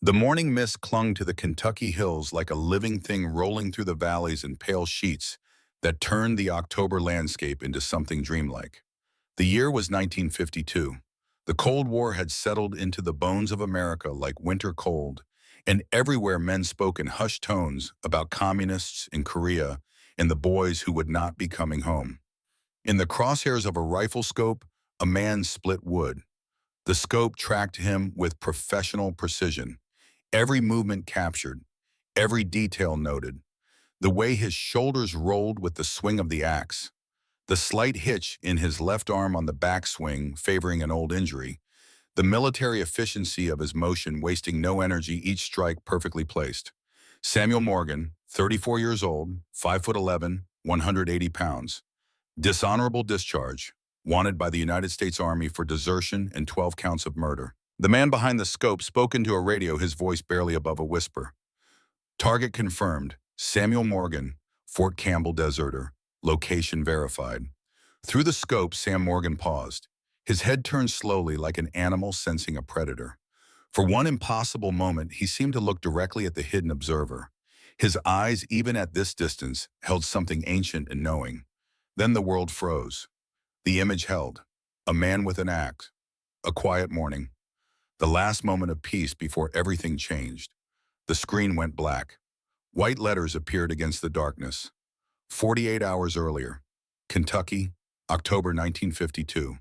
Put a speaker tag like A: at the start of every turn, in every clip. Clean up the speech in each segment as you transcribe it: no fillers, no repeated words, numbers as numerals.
A: The morning mist clung to the Kentucky hills like a living thing rolling through the valleys in pale sheets that turned the October landscape into something dreamlike. The year was 1952. The Cold War had settled into the bones of America like winter cold, and everywhere men spoke in hushed tones about communists in Korea and the boys who would not be coming home. In the crosshairs of a rifle scope, a man split wood. The scope tracked him with professional precision. Every movement captured, every detail noted. The way his shoulders rolled with the swing of the axe, the slight hitch in his left arm on the backswing favoring an old injury, the military efficiency of his motion wasting no energy, each strike perfectly placed. Samuel Morgan, 34 years old, 5'11", 180 pounds. Dishonorable discharge, wanted by the United States Army for desertion and 12 counts of murder. The man behind the scope spoke into a radio, his voice barely above a whisper. Target confirmed, Samuel Morgan, Fort Campbell deserter, location verified. Through the scope, Sam Morgan paused. His head turned slowly like an animal sensing a predator. For one impossible moment, he seemed to look directly at the hidden observer. His eyes, even at this distance, held something ancient and knowing. Then the world froze. The image held. A man with an axe. A quiet morning. The last moment of peace before everything changed. The screen went black. White letters appeared against the darkness. 48 hours earlier. Kentucky, October 1952.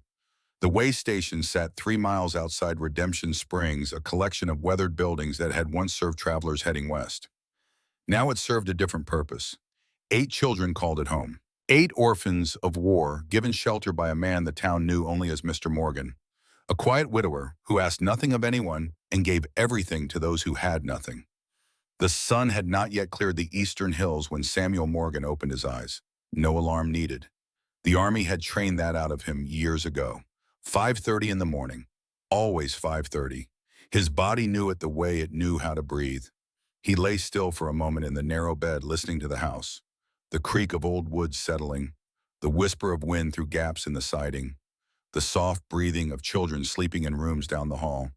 A: The way station sat 3 miles outside Redemption Springs, a collection of weathered buildings that had once served travelers heading west. Now it served a different purpose. 8 children called it home. 8 orphans of war given shelter by a man the town knew only as Mr. Morgan. A quiet widower who asked nothing of anyone and gave everything to those who had nothing. The sun had not yet cleared the eastern hills when Samuel Morgan opened his eyes. No alarm needed. The Army had trained that out of him years ago. 5:30 in the morning. Always 5:30. His body knew it the way it knew how to breathe. He lay still for a moment in the narrow bed, listening to the house. The creak of old wood settling, the whisper of wind through gaps in the siding, the soft breathing of children sleeping in rooms down the hall.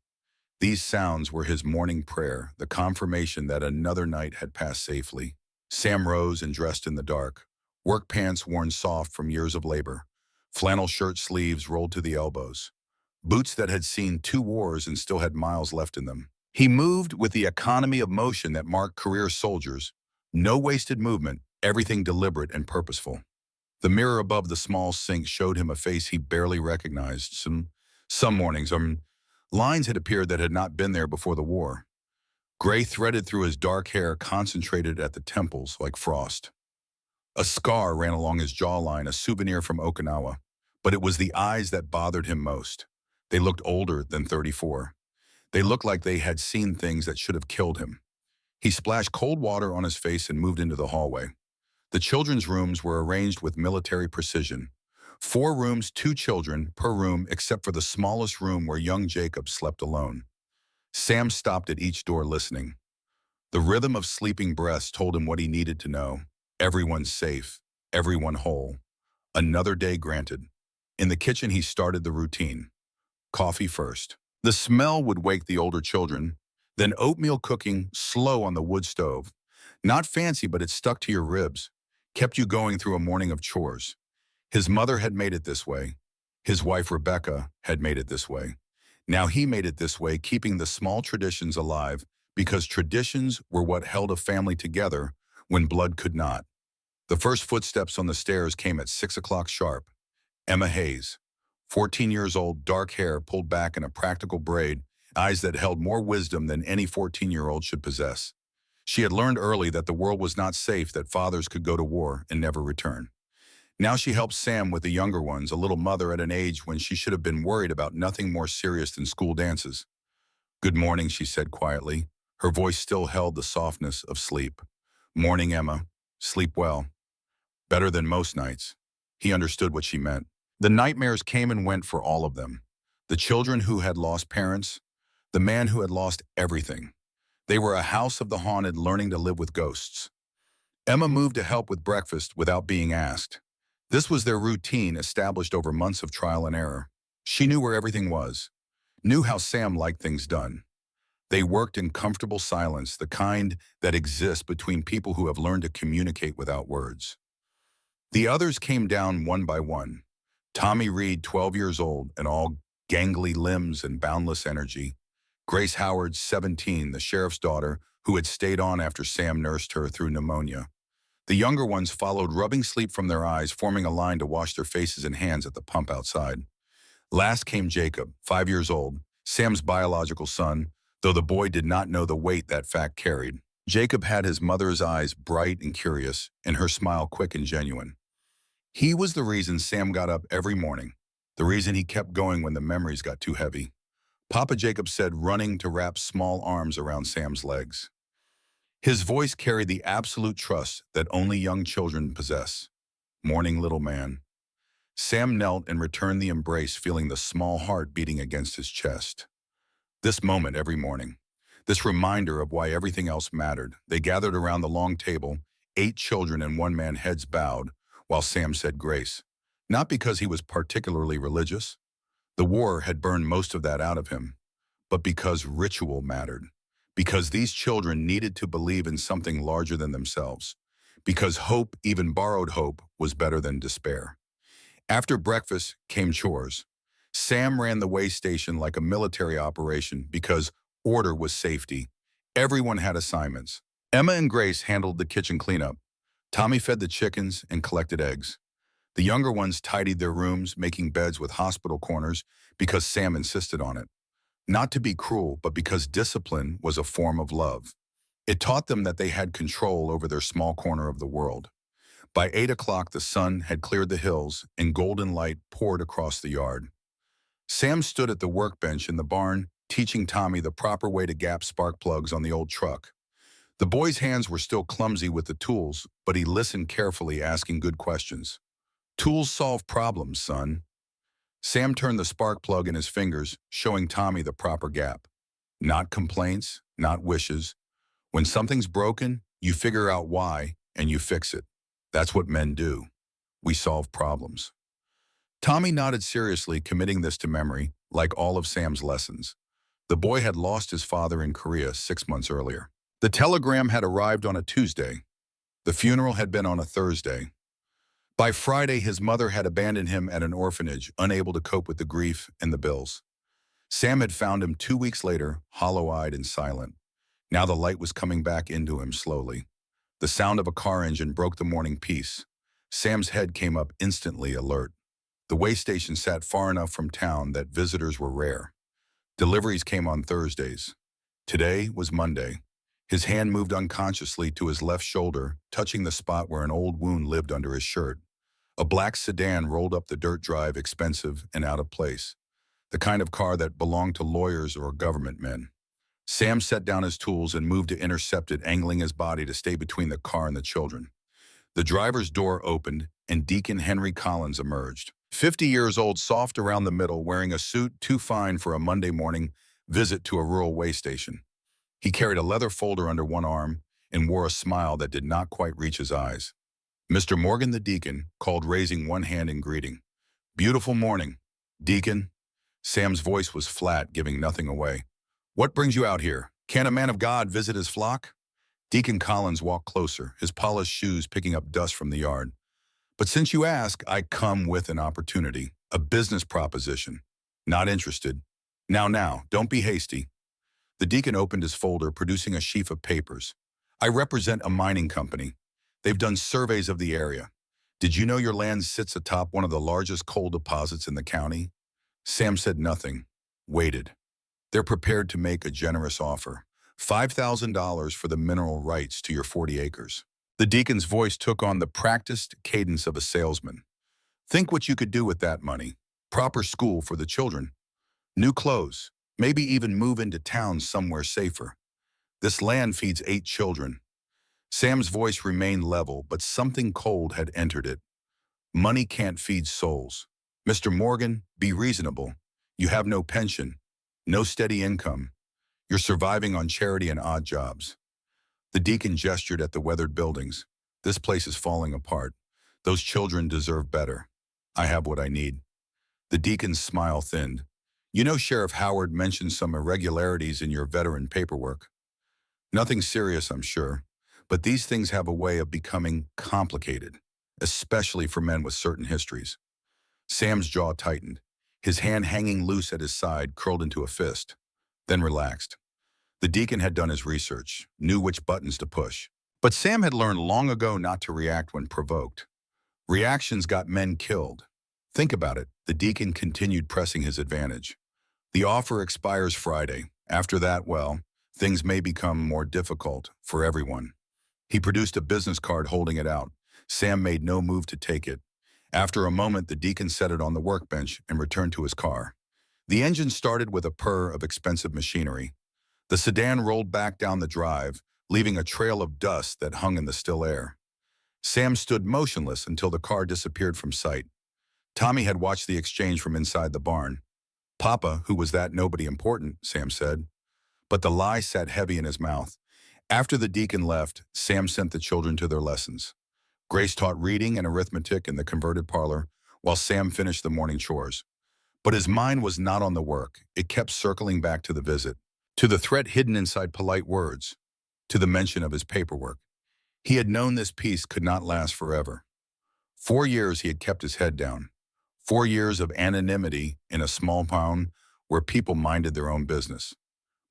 A: These sounds were his morning prayer, the confirmation that another night had passed safely. Sam rose and dressed in the dark, work pants worn soft from years of labor, flannel shirt sleeves rolled to the elbows, boots that had seen 2 wars and still had miles left in them. He moved with the economy of motion that marked career soldiers. No wasted movement, everything deliberate and purposeful. The mirror above the small sink showed him a face he barely recognized. Some mornings, lines had appeared that had not been there before the war. Gray threaded through his dark hair, concentrated at the temples like frost. A scar ran along his jawline, a souvenir from Okinawa. But it was the eyes that bothered him most. They looked older than 34. They looked like they had seen things that should have killed him. He splashed cold water on his face and moved into the hallway. The children's rooms were arranged with military precision. 4 rooms, 2 children per room, except for the smallest room where young Jacob slept alone. Sam stopped at each door listening. The rhythm of sleeping breaths told him what he needed to know. Everyone's safe, everyone whole. Another day granted. In the kitchen, he started the routine. Coffee first. The smell would wake the older children. Then oatmeal cooking, slow on the wood stove. Not fancy, but it stuck to your ribs. Kept you going through a morning of chores. His mother had made it this way. His wife, Rebecca, had made it this way. Now he made it this way, keeping the small traditions alive, because traditions were what held a family together when blood could not. The first footsteps on the stairs came at 6 o'clock sharp. Emma Hayes, 14 years old, dark hair pulled back in a practical braid, eyes that held more wisdom than any 14-year-old should possess. She had learned early that the world was not safe, that fathers could go to war and never return. Now she helped Sam with the younger ones, a little mother at an age when she should have been worried about nothing more serious than school dances. "Good morning," she said quietly. Her voice still held the softness of sleep. "Morning, Emma. Sleep well." Better than most nights. He understood what she meant. The nightmares came and went for all of them. The children who had lost parents, the man who had lost everything. They were a house of the haunted, learning to live with ghosts. Emma moved to help with breakfast without being asked. This was their routine, established over months of trial and error. She knew where everything was, knew how Sam liked things done. They worked in comfortable silence, the kind that exists between people who have learned to communicate without words. The others came down one by one. Tommy Reed, 12 years old, and all gangly limbs and boundless energy. Grace Howard, 17, the sheriff's daughter, who had stayed on after Sam nursed her through pneumonia. The younger ones followed, rubbing sleep from their eyes, forming a line to wash their faces and hands at the pump outside. Last came Jacob, 5 years old, Sam's biological son, though the boy did not know the weight that fact carried. Jacob had his mother's eyes bright and curious, and her smile quick and genuine. He was the reason Sam got up every morning, the reason he kept going when the memories got too heavy. Papa Jacob said, running to wrap small arms around Sam's legs. His voice carried the absolute trust that only young children possess. Morning, little man. Sam knelt and returned the embrace, feeling the small heart beating against his chest. This moment every morning, this reminder of why everything else mattered. They gathered around the long table, 8 children and one man, heads bowed, while Sam said grace. Not because he was particularly religious. The war had burned most of that out of him, but because ritual mattered. Because these children needed to believe in something larger than themselves. Because hope, even borrowed hope, was better than despair. After breakfast came chores. Sam ran the way station like a military operation because order was safety. Everyone had assignments. Emma and Grace handled the kitchen cleanup. Tommy fed the chickens and collected eggs. The younger ones tidied their rooms, making beds with hospital corners because Sam insisted on it. Not to be cruel, but because discipline was a form of love. It taught them that they had control over their small corner of the world. By 8 o'clock, the sun had cleared the hills and golden light poured across the yard. Sam stood at the workbench in the barn, teaching Tommy the proper way to gap spark plugs on the old truck. The boy's hands were still clumsy with the tools, but he listened carefully, asking good questions. Tools solve problems, son. Sam turned the spark plug in his fingers, showing Tommy the proper gap. Not complaints, not wishes. When something's broken, you figure out why and you fix it. That's what men do. We solve problems. Tommy nodded seriously, committing this to memory, like all of Sam's lessons. The boy had lost his father in Korea 6 months earlier. The telegram had arrived on a Tuesday. The funeral had been on a Thursday. By Friday, his mother had abandoned him at an orphanage, unable to cope with the grief and the bills. Sam had found him 2 weeks later, hollow-eyed and silent. Now the light was coming back into him slowly. The sound of a car engine broke the morning peace. Sam's head came up instantly, alert. The way station sat far enough from town that visitors were rare. Deliveries came on Thursdays. Today was Monday. His hand moved unconsciously to his left shoulder, touching the spot where an old wound lived under his shirt. A black sedan rolled up the dirt drive, expensive and out of place. The kind of car that belonged to lawyers or government men. Sam set down his tools and moved to intercept it, angling his body to stay between the car and the children. The driver's door opened, and Deacon Henry Collins emerged. 50 years old, soft around the middle, wearing a suit too fine for a Monday morning visit to a rural way station. He carried a leather folder under one arm and wore a smile that did not quite reach his eyes. Mr. Morgan, the deacon, called, raising one hand in greeting. Beautiful morning, Deacon. Sam's voice was flat, giving nothing away. What brings you out here? Can a man of God visit his flock? Deacon Collins walked closer, his polished shoes picking up dust from the yard. But since you ask, I come with an opportunity, a business proposition. Not interested. Now, don't be hasty. The deacon opened his folder, producing a sheaf of papers. I represent a mining company. They've done surveys of the area. Did you know your land sits atop one of the largest coal deposits in the county? Sam said nothing, waited. They're prepared to make a generous offer. $5,000 for the mineral rights to your 40 acres. The deacon's voice took on the practiced cadence of a salesman. Think what you could do with that money. Proper school for the children. New clothes. Maybe even move into town somewhere safer. This land feeds 8 children. Sam's voice remained level, but something cold had entered it. Money can't feed souls. Mr. Morgan, be reasonable. You have no pension, no steady income. You're surviving on charity and odd jobs. The deacon gestured at the weathered buildings. This place is falling apart. Those children deserve better. I have what I need. The deacon's smile thinned. You know, Sheriff Howard mentioned some irregularities in your veteran paperwork. Nothing serious, I'm sure, but these things have a way of becoming complicated, especially for men with certain histories. Sam's jaw tightened, his hand hanging loose at his side curled into a fist, then relaxed. The deacon had done his research, knew which buttons to push. But Sam had learned long ago not to react when provoked. Reactions got men killed. Think about it, the deacon continued pressing his advantage. The offer expires Friday. After that, well, things may become more difficult for everyone. He produced a business card holding it out. Sam made no move to take it. After a moment, the deacon set it on the workbench and returned to his car. The engine started with a purr of expensive machinery. The sedan rolled back down the drive, leaving a trail of dust that hung in the still air. Sam stood motionless until the car disappeared from sight. Tommy had watched the exchange from inside the barn. Papa, who was that nobody important, Sam said. But the lie sat heavy in his mouth. After the deacon left, Sam sent the children to their lessons. Grace taught reading and arithmetic in the converted parlor, while Sam finished the morning chores. But his mind was not on the work. It kept circling back to the visit, to the threat hidden inside polite words, to the mention of his paperwork. He had known this peace could not last forever. 4 years he had kept his head down. 4 years of anonymity in a small town where people minded their own business.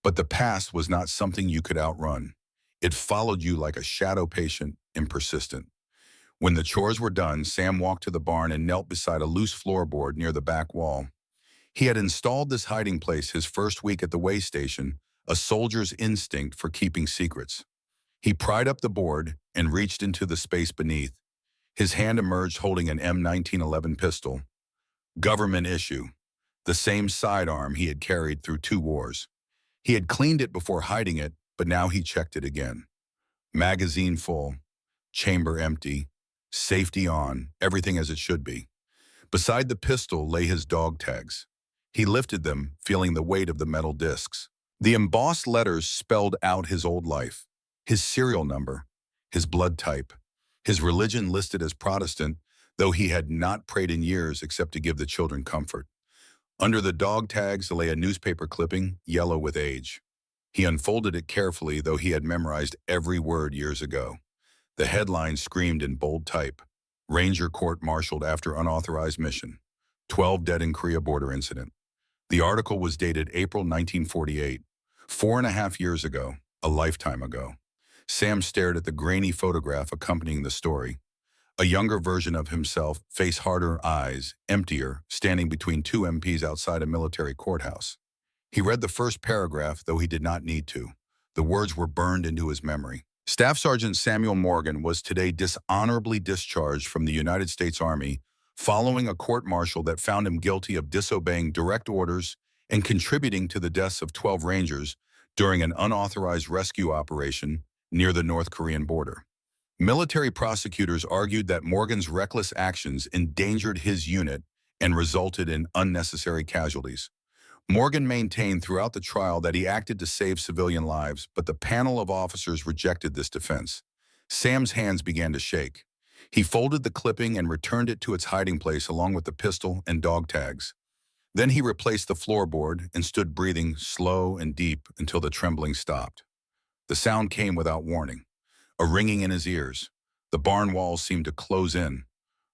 A: But the past was not something you could outrun. It followed you like a shadow, patient and persistent. When the chores were done, Sam walked to the barn and knelt beside a loose floorboard near the back wall. He had installed this hiding place his first week at the way station, a soldier's instinct for keeping secrets. He pried up the board and reached into the space beneath. His hand emerged holding an M1911 pistol. Government issue. The same sidearm he had carried through 2 wars. He had cleaned it before hiding it, but now he checked it again. Magazine full, chamber empty, safety on, everything as it should be. Beside the pistol lay his dog tags. He lifted them, feeling the weight of the metal discs. The embossed letters spelled out his old life, his serial number, his blood type, his religion listed as Protestant, though he had not prayed in years except to give the children comfort. Under the dog tags lay a newspaper clipping, yellow with age. He unfolded it carefully, though he had memorized every word years ago. The headline screamed in bold type, Ranger court-martialed after unauthorized mission. 12 dead in Korea border incident. The article was dated April 1948, 4.5 years ago, a lifetime ago. Sam stared at the grainy photograph accompanying the story. A younger version of himself, face harder, eyes emptier, standing between 2 MPs outside a military courthouse. He read the first paragraph, though he did not need to. The words were burned into his memory. Staff Sergeant Samuel Morgan was today dishonorably discharged from the United States Army following a court-martial that found him guilty of disobeying direct orders and contributing to the deaths of 12 Rangers during an unauthorized rescue operation near the North Korean border. Military prosecutors argued that Morgan's reckless actions endangered his unit and resulted in unnecessary casualties. Morgan maintained throughout the trial that he acted to save civilian lives, but the panel of officers rejected this defense. Sam's hands began to shake. He folded the clipping and returned it to its hiding place along with the pistol and dog tags. Then he replaced the floorboard and stood breathing slow and deep until the trembling stopped. The sound came without warning, a ringing in his ears. The barn walls seemed to close in.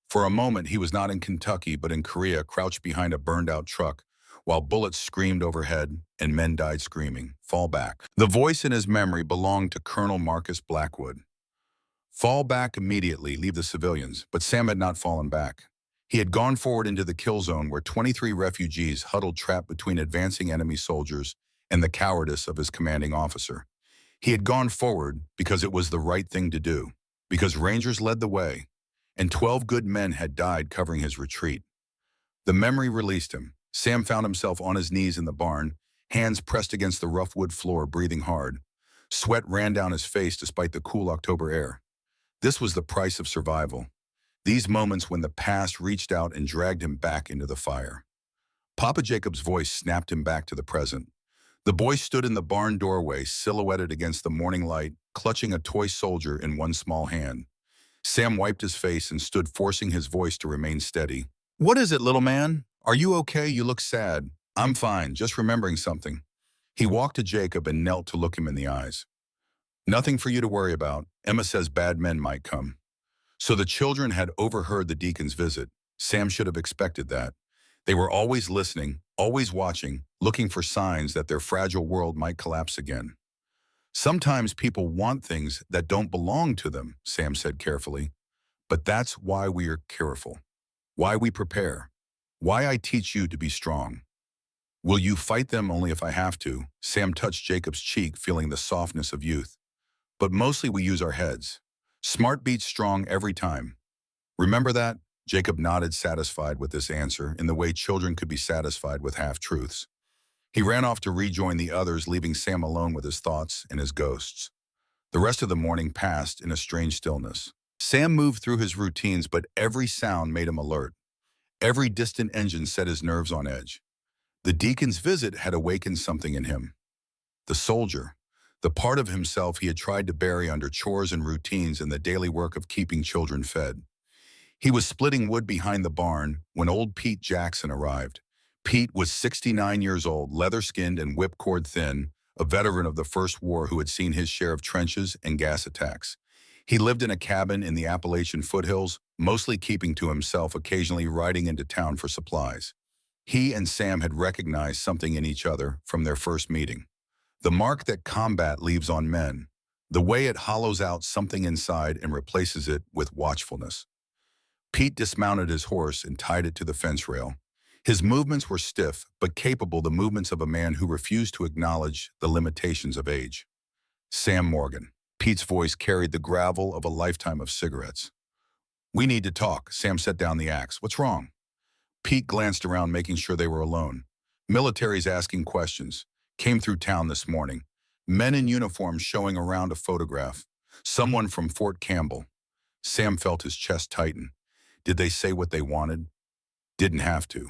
A: For a moment, he was not in Kentucky, but in Korea, crouched behind a burned-out truck, while bullets screamed overhead and men died screaming, "Fall back." The voice in his memory belonged to Colonel Marcus Blackwood. Fall back immediately, leave the civilians, but Sam had not fallen back. He had gone forward into the kill zone where 23 refugees huddled trapped between advancing enemy soldiers and the cowardice of his commanding officer. He had gone forward because it was the right thing to do, because Rangers led the way, and 12 good men had died covering his retreat. The memory released him. Sam found himself on his knees in the barn, hands pressed against the rough wood floor, breathing hard. Sweat ran down his face despite the cool October air. This was the price of survival. These moments when the past reached out and dragged him back into the fire. Papa Jacob's voice snapped him back to the present. The boy stood in the barn doorway, silhouetted against the morning light, clutching a toy soldier in one small hand. Sam wiped his face and stood, forcing his voice to remain steady. "What is it, little man? Are you okay? You look sad." I'm fine, just remembering something. He walked to Jacob and knelt to look him in the eyes. Nothing for you to worry about. Emma says bad men might come. So the children had overheard the deacon's visit. Sam should have expected that. They were always listening, always watching, looking for signs that their fragile world might collapse again. Sometimes people want things that don't belong to them, Sam said carefully. But that's why we are careful, why we prepare, why I teach you to be strong. Will you fight them only if I have to? Sam touched Jacob's cheek, feeling the softness of youth. But mostly we use our heads. Smart beats strong every time. Remember that? Jacob nodded, satisfied with this answer, in the way children could be satisfied with half-truths. He ran off to rejoin the others, leaving Sam alone with his thoughts and his ghosts. The rest of the morning passed in a strange stillness. Sam moved through his routines, but every sound made him alert. Every distant engine set his nerves on edge. The deacon's visit had awakened something in him. The soldier, the part of himself he had tried to bury under chores and routines and the daily work of keeping children fed. He was splitting wood behind the barn when old Pete Jackson arrived. Pete was 69 years old, leather-skinned and whipcord thin, a veteran of the First War who had seen his share of trenches and gas attacks. He lived in a cabin in the Appalachian foothills, mostly keeping to himself, occasionally riding into town for supplies. He and Sam had recognized something in each other from their first meeting. The mark that combat leaves on men, the way it hollows out something inside and replaces it with watchfulness. Pete dismounted his horse and tied it to the fence rail. His movements were stiff, but capable, the movements of a man who refused to acknowledge the limitations of age. Sam Morgan. Pete's voice carried the gravel of a lifetime of cigarettes. We need to talk. Sam set down the axe. What's wrong? Pete glanced around, making sure they were alone. Military's asking questions. Came through town this morning. Men in uniform showing around a photograph. Someone from Fort Campbell. Sam felt his chest tighten. Did they say what they wanted? Didn't have to.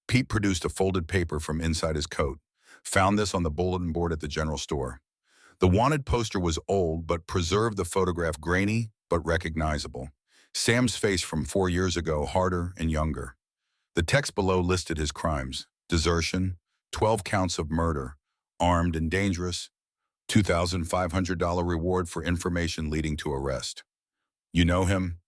A: Pete produced a folded paper from inside his coat. Found this on the bulletin board at the general store. The wanted poster was old, but preserved the photograph grainy, but recognizable. Sam's face from 4 years ago, harder and younger. The text below listed his crimes: desertion, 12 counts of murder, armed and dangerous, $2,500 reward for information leading to arrest. You know him?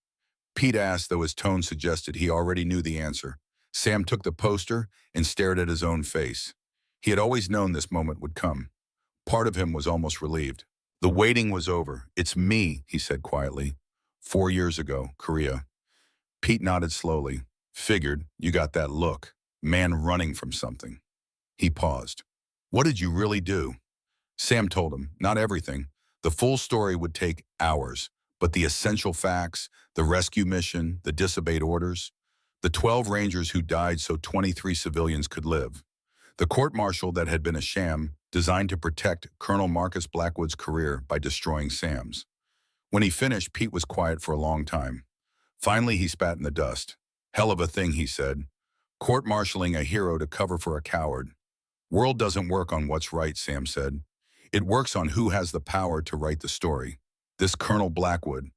A: Pete asked, though his tone suggested he already knew the answer. Sam took the poster and stared at his own face. He had always known this moment would come. Part of him was almost relieved. The waiting was over. It's me, he said quietly. 4 years ago, Korea. Pete nodded slowly. Figured, you got that look. Man running from something. He paused. What did you really do? Sam told him, not everything. The full story would take hours, but the essential facts, the rescue mission, the disobeyed orders, the 12 Rangers who died so 23 civilians could live, the court-martial that had been a sham designed to protect Colonel Marcus Blackwood's career by destroying Sam's. When he finished, Pete was quiet for a long time. Finally, he spat in the dust. Hell of a thing, he said. Court-martialing a hero to cover for a coward. World doesn't work on what's right, Sam said. It works on who has the power to write the story. This Colonel Blackwood.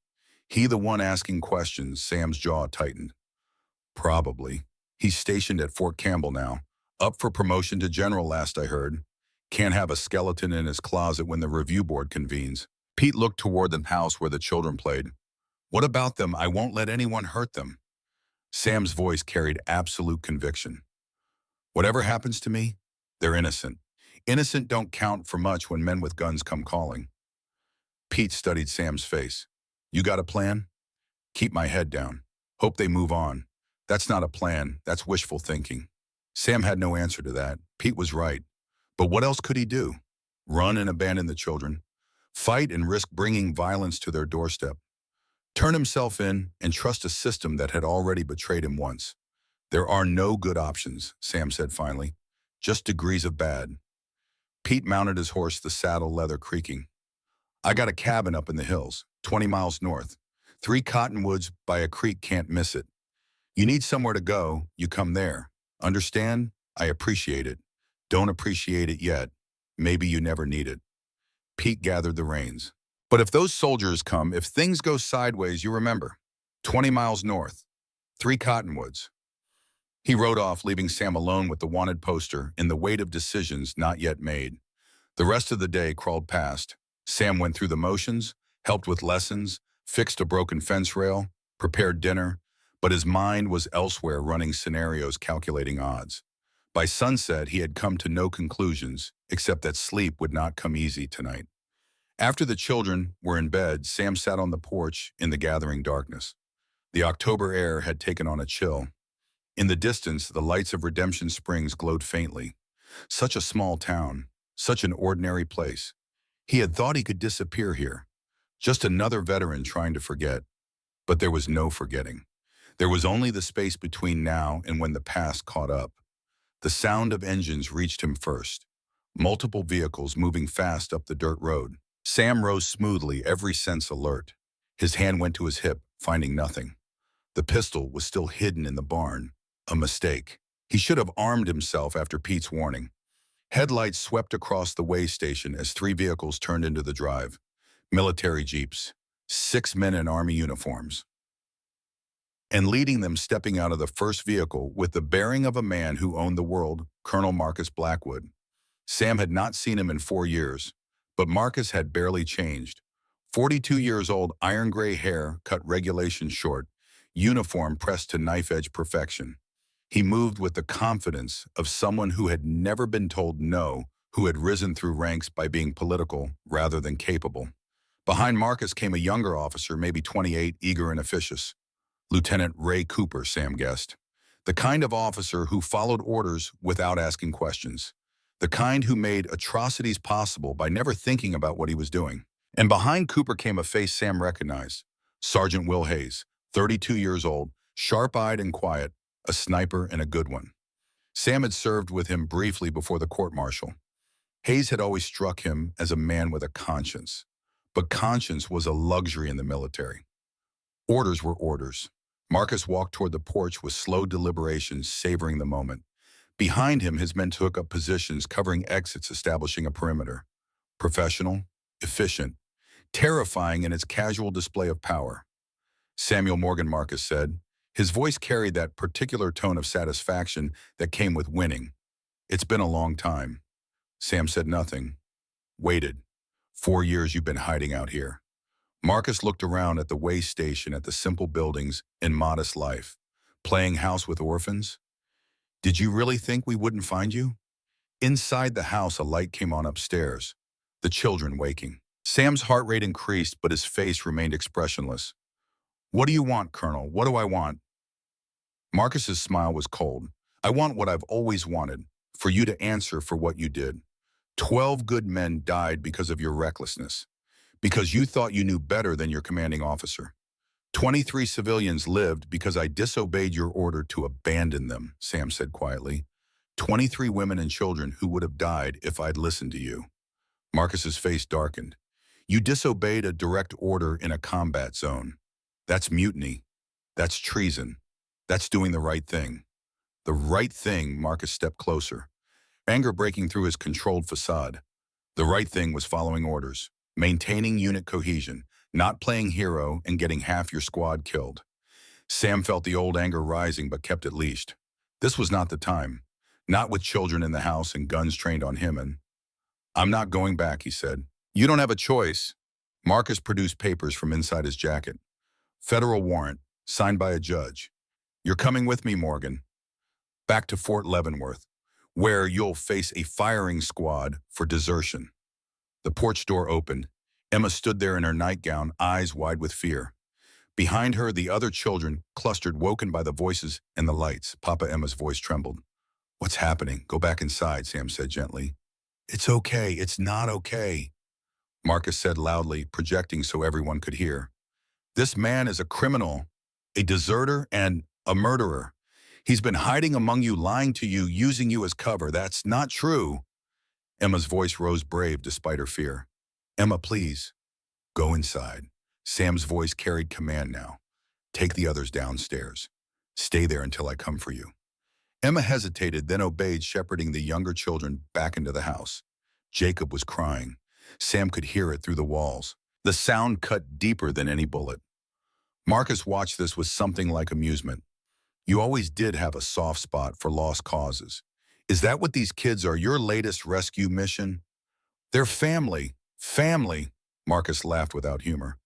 A: He the one asking questions. Sam's jaw tightened. Probably. He's stationed at Fort Campbell now. Up for promotion to general, last I heard. Can't have a skeleton in his closet when the review board convenes. Pete looked toward the house where the children played. What about them? I won't let anyone hurt them. Sam's voice carried absolute conviction. Whatever happens to me, they're innocent. Innocent don't count for much when men with guns come calling. Pete studied Sam's face. You got a plan? Keep my head down. Hope they move on. That's not a plan. That's wishful thinking. Sam had no answer to that. Pete was right. But what else could he do? Run and abandon the children? Fight and risk bringing violence to their doorstep? Turn himself in and trust a system that had already betrayed him once? There are no good options, Sam said finally. Just degrees of bad. Pete mounted his horse, the saddle leather creaking. I got a cabin up in the hills, 20 miles north. 3 cottonwoods by a creek, can't miss it. You need somewhere to go, you come there. Understand? I appreciate it. Don't appreciate it yet. Maybe you never need it. Pete gathered the reins. But if those soldiers come, if things go sideways, you remember. 20 miles north. 3 cottonwoods. He rode off, leaving Sam alone with the wanted poster and the weight of decisions not yet made. The rest of the day crawled past. Sam went through the motions, helped with lessons, fixed a broken fence rail, prepared dinner, but his mind was elsewhere, running scenarios, calculating odds. By sunset, he had come to no conclusions, except that sleep would not come easy tonight. After the children were in bed, Sam sat on the porch in the gathering darkness. The October air had taken on a chill. In the distance, the lights of Redemption Springs glowed faintly. Such a small town, such an ordinary place. He had thought he could disappear here. Just another veteran trying to forget. But there was no forgetting. There was only the space between now and when the past caught up. The sound of engines reached him first. Multiple vehicles moving fast up the dirt road. Sam rose smoothly, every sense alert. His hand went to his hip, finding nothing. The pistol was still hidden in the barn. A mistake. He should have armed himself after Pete's warning. Headlights swept across the way station as 3 vehicles turned into the drive. Military jeeps. 6 men in army uniforms. And leading them, stepping out of the first vehicle with the bearing of a man who owned the world, Colonel Marcus Blackwood. Sam had not seen him in 4 years, but Marcus had barely changed. 42 years old, iron gray hair cut regulation short, uniform pressed to knife-edge perfection. He moved with the confidence of someone who had never been told no, who had risen through ranks by being political rather than capable. Behind Marcus came a younger officer, maybe 28, eager and officious. Lieutenant Ray Cooper, Sam guessed. The kind of officer who followed orders without asking questions. The kind who made atrocities possible by never thinking about what he was doing. And behind Cooper came a face Sam recognized. Sergeant Will Hayes, 32 years old, sharp-eyed and quiet, a sniper and a good one. Sam had served with him briefly before the court-martial. Hayes had always struck him as a man with a conscience. But conscience was a luxury in the military. Orders were orders. Marcus walked toward the porch with slow deliberation, savoring the moment. Behind him, his men took up positions, covering exits, establishing a perimeter. Professional, efficient, terrifying in its casual display of power. Samuel Morgan, Marcus said. His voice carried that particular tone of satisfaction that came with winning. It's been a long time. Sam said nothing. Waited. 4 years you've been hiding out here. Marcus looked around at the way station, at the simple buildings and modest life. Playing house with orphans? Did you really think we wouldn't find you? Inside the house, a light came on upstairs. The children waking. Sam's heart rate increased, but his face remained expressionless. What do you want, Colonel? What do I want? Marcus's smile was cold. I want what I've always wanted, for you to answer for what you did. 12 good men died because of your recklessness, because you thought you knew better than your commanding officer. 23 civilians lived because I disobeyed your order to abandon them, Sam said quietly. 23 women and children who would have died if I'd listened to you. Marcus's face darkened. You disobeyed a direct order in a combat zone. That's mutiny. That's treason. That's doing the right thing. The right thing, Marcus stepped closer, anger breaking through his controlled facade. The right thing was following orders, maintaining unit cohesion, not playing hero and getting half your squad killed. Sam felt the old anger rising but kept it leashed. This was not the time. Not with children in the house and guns trained on him. And I'm not going back, he said. You don't have a choice. Marcus produced papers from inside his jacket. Federal warrant, signed by a judge. You're coming with me, Morgan. Back to Fort Leavenworth, where you'll face a firing squad for desertion. The porch door opened. Emma stood there in her nightgown, eyes wide with fear. Behind her, the other children clustered, woken by the voices and the lights. Papa Emma's voice trembled. What's happening? Go back inside, Sam said gently. It's okay. It's not okay, Marcus said loudly, projecting so everyone could hear. This man is a criminal, a deserter, and a murderer. He's been hiding among you, lying to you, using you as cover. That's not true. Emma's voice rose brave despite her fear. Emma, please, go inside. Sam's voice carried command now. Take the others downstairs. Stay there until I come for you. Emma hesitated, then obeyed, shepherding the younger children back into the house. Jacob was crying. Sam could hear it through the walls. The sound cut deeper than any bullet. Marcus watched this with something like amusement. You always did have a soft spot for lost causes. Is that what these kids are, your latest rescue mission? They're family. Family, Marcus laughed without humor.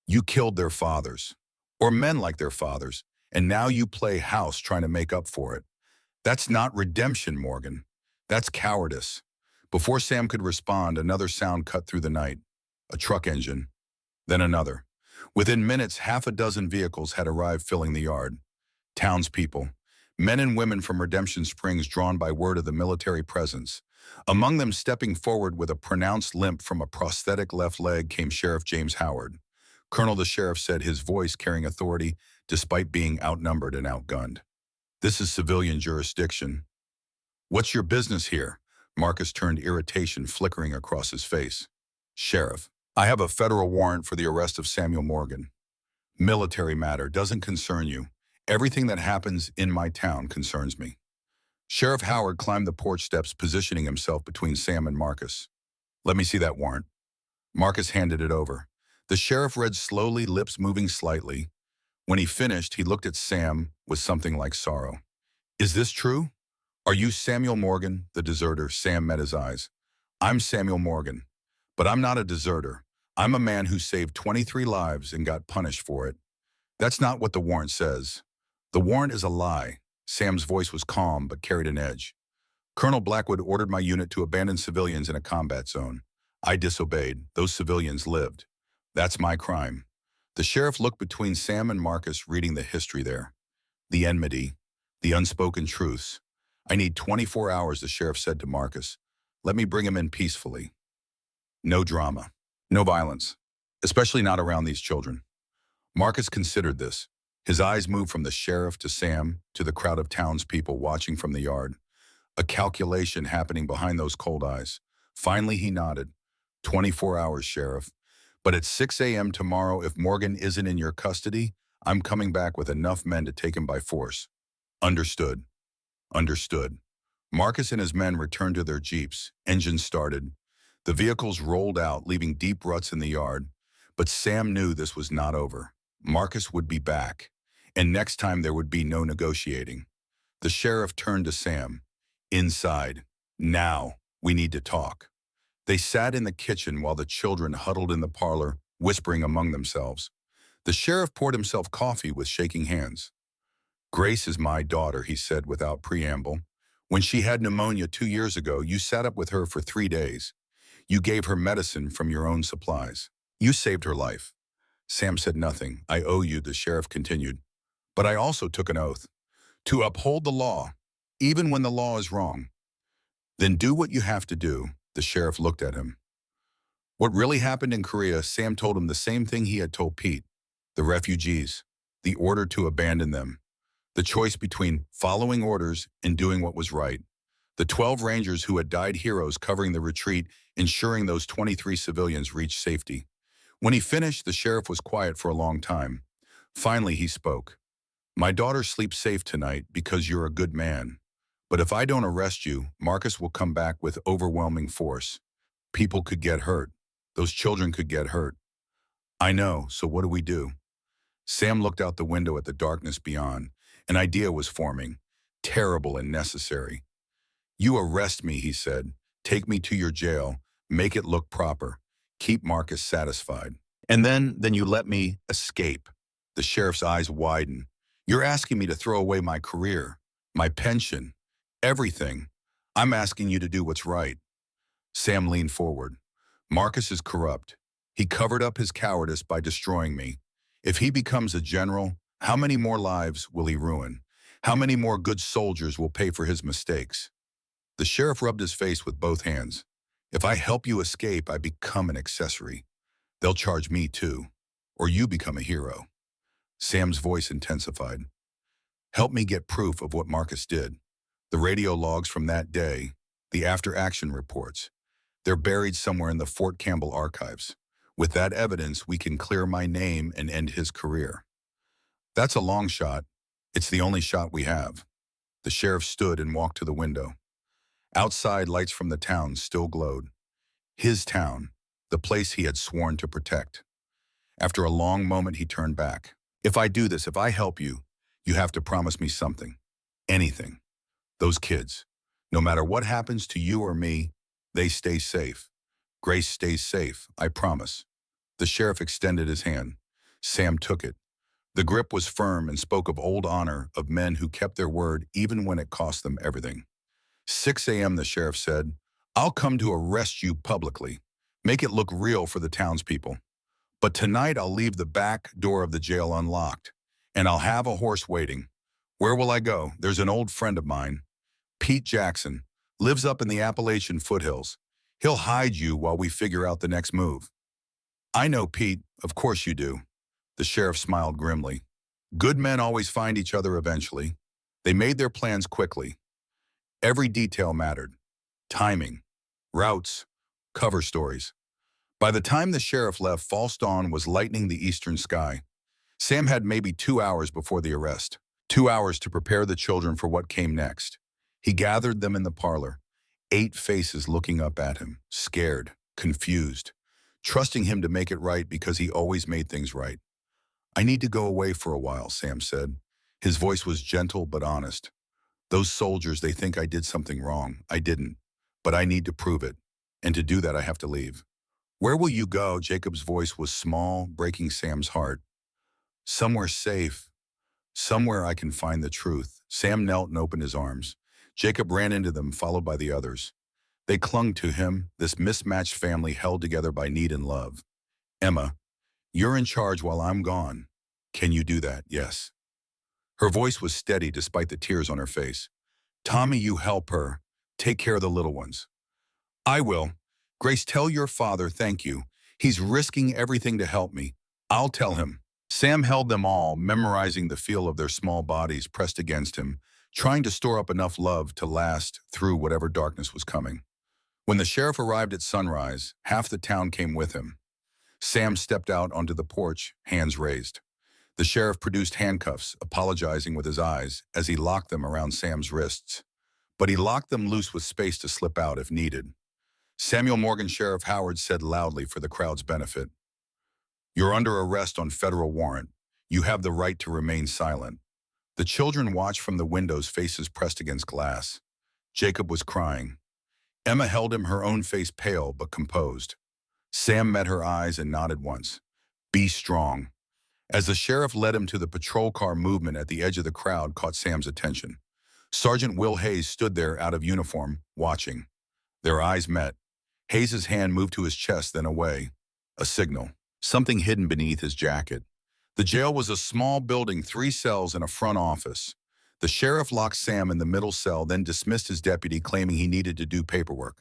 A: You killed their fathers, or men like their fathers, and now you play house trying to make up for it. That's not redemption, Morgan. That's cowardice. Before Sam could respond, another sound cut through the night. A truck engine, then another. Within minutes, half a dozen vehicles had arrived filling the yard. Townspeople, men and women from Redemption Springs drawn by word of the military presence. Among them, stepping forward with a pronounced limp from a prosthetic left leg, came Sheriff James Howard. Colonel the sheriff said, his voice carrying authority despite being outnumbered and outgunned. This is civilian jurisdiction. What's your business here? Marcus turned, irritation flickering across his face. Sheriff, I have a federal warrant for the arrest of Samuel Morgan. Military matter doesn't concern you. Everything that happens in my town concerns me. Sheriff Howard climbed the porch steps, positioning himself between Sam and Marcus. Let me see that warrant. Marcus handed it over. The sheriff read slowly, lips moving slightly. When he finished, he looked at Sam with something like sorrow. Is this true? Are you Samuel Morgan, the deserter? Sam met his eyes. I'm Samuel Morgan, but I'm not a deserter. I'm a man who saved 23 lives and got punished for it. That's not what the warrant says. The warrant is a lie. Sam's voice was calm but carried an edge. Colonel Blackwood ordered my unit to abandon civilians in a combat zone. I disobeyed. Those civilians lived. That's my crime. The sheriff looked between Sam and Marcus, reading the history there. The enmity, the unspoken truths. I need 24 hours, the sheriff said to Marcus. Let me bring him in peacefully. No drama, no violence, especially not around these children. Marcus considered this. His eyes moved from the sheriff to Sam to the crowd of townspeople watching from the yard. A calculation happening behind those cold eyes. Finally, he nodded. 24 hours, Sheriff. But at 6 a.m. tomorrow, if Morgan isn't in your custody, I'm coming back with enough men to take him by force. Understood. Understood. Marcus and his men returned to their jeeps. Engines started. The vehicles rolled out, leaving deep ruts in the yard. But Sam knew this was not over. Marcus would be back. And next time there would be no negotiating. The sheriff turned to Sam. Inside. Now, we need to talk. They sat in the kitchen while the children huddled in the parlor, whispering among themselves. The sheriff poured himself coffee with shaking hands. Grace is my daughter, he said without preamble. When she had pneumonia 2 years ago, you sat up with her for 3 days. You gave her medicine from your own supplies. You saved her life. Sam said nothing. I owe you, the sheriff continued. But I also took an oath to uphold the law, even when the law is wrong. Then do what you have to do. The sheriff looked at him. What really happened in Korea, Sam told him the same thing he had told Pete. The refugees, the order to abandon them, the choice between following orders and doing what was right. The 12 Rangers who had died heroes covering the retreat, ensuring those 23 civilians reached safety. When he finished, the sheriff was quiet for a long time. Finally, he spoke. My daughter sleeps safe tonight because you're a good man. But if I don't arrest you, Marcus will come back with overwhelming force. People could get hurt. Those children could get hurt. I know, so what do we do? Sam looked out the window at the darkness beyond. An idea was forming, terrible and necessary. You arrest me, he said. Take me to your jail. Make it look proper. Keep Marcus satisfied. And then you let me escape. The sheriff's eyes widened. You're asking me to throw away my career, my pension, everything. I'm asking you to do what's right. Sam leaned forward. Marcus is corrupt. He covered up his cowardice by destroying me. If he becomes a general, how many more lives will he ruin? How many more good soldiers will pay for his mistakes? The sheriff rubbed his face with both hands. If I help you escape, I become an accessory. They'll charge me too, or you become a hero. Sam's voice intensified. Help me get proof of what Marcus did. The radio logs from that day, the after-action reports. They're buried somewhere in the Fort Campbell archives. With that evidence, we can clear my name and end his career. That's a long shot. It's the only shot we have. The sheriff stood and walked to the window. Outside, lights from the town still glowed. His town, the place he had sworn to protect. After a long moment, he turned back. If I do this, if I help you, You have to promise me something. Anything. Those kids. No matter what happens to you or me, they stay safe. Grace stays safe, I promise. The sheriff extended his hand. Sam took it. The grip was firm and spoke of old honor, of men who kept their word even when it cost them everything. 6 a.m., the sheriff said, I'll come to arrest you publicly. Make it look real for the townspeople. But tonight I'll leave the back door of the jail unlocked, and I'll have a horse waiting. Where will I go? There's an old friend of mine, Pete Jackson, lives up in the Appalachian foothills. He'll hide you while we figure out the next move. I know Pete, of course you do. The sheriff smiled grimly. Good men always find each other eventually. They made their plans quickly. Every detail mattered. Timing, routes, cover stories. By the time the sheriff left, false dawn was lightening the eastern sky. Sam had maybe 2 hours before the arrest. 2 hours to prepare the children for what came next. He gathered them in the parlor, 8 faces looking up at him, scared, confused, trusting him to make it right because he always made things right. I need to go away for a while, Sam said. His voice was gentle but honest. Those soldiers, they think I did something wrong. I didn't, but I need to prove it. And to do that, I have to leave. Where will you go? Jacob's voice was small, breaking Sam's heart. Somewhere safe. Somewhere I can find the truth. Sam knelt and opened his arms. Jacob ran into them, followed by the others. They clung to him, this mismatched family held together by need and love. Emma, you're in charge while I'm gone. Can you do that? Yes. Her voice was steady despite the tears on her face. Tommy, you help her. Take care of the little ones. I will. Grace, tell your father thank you. He's risking everything to help me. I'll tell him. Sam held them all, memorizing the feel of their small bodies pressed against him, trying to store up enough love to last through whatever darkness was coming. When the sheriff arrived at sunrise, half the town came with him. Sam stepped out onto the porch, hands raised. The sheriff produced handcuffs, apologizing with his eyes as he locked them around Sam's wrists. But he locked them loose with space to slip out if needed. Samuel Morgan Sheriff Howard said loudly for the crowd's benefit, You're under arrest on federal warrant. You have the right to remain silent. The children watched from the windows, faces pressed against glass. Jacob was crying. Emma held him, her own face pale but composed. Sam met her eyes and nodded once. Be strong. As the sheriff led him to the patrol car, movement at the edge of the crowd caught Sam's attention. Sergeant Will Hayes stood there out of uniform, watching. Their eyes met. Hayes's hand moved to his chest, then away. A signal. Something hidden beneath his jacket. The jail was a small building, 3 cells and a front office. The sheriff locked Sam in the middle cell, then dismissed his deputy, claiming he needed to do paperwork.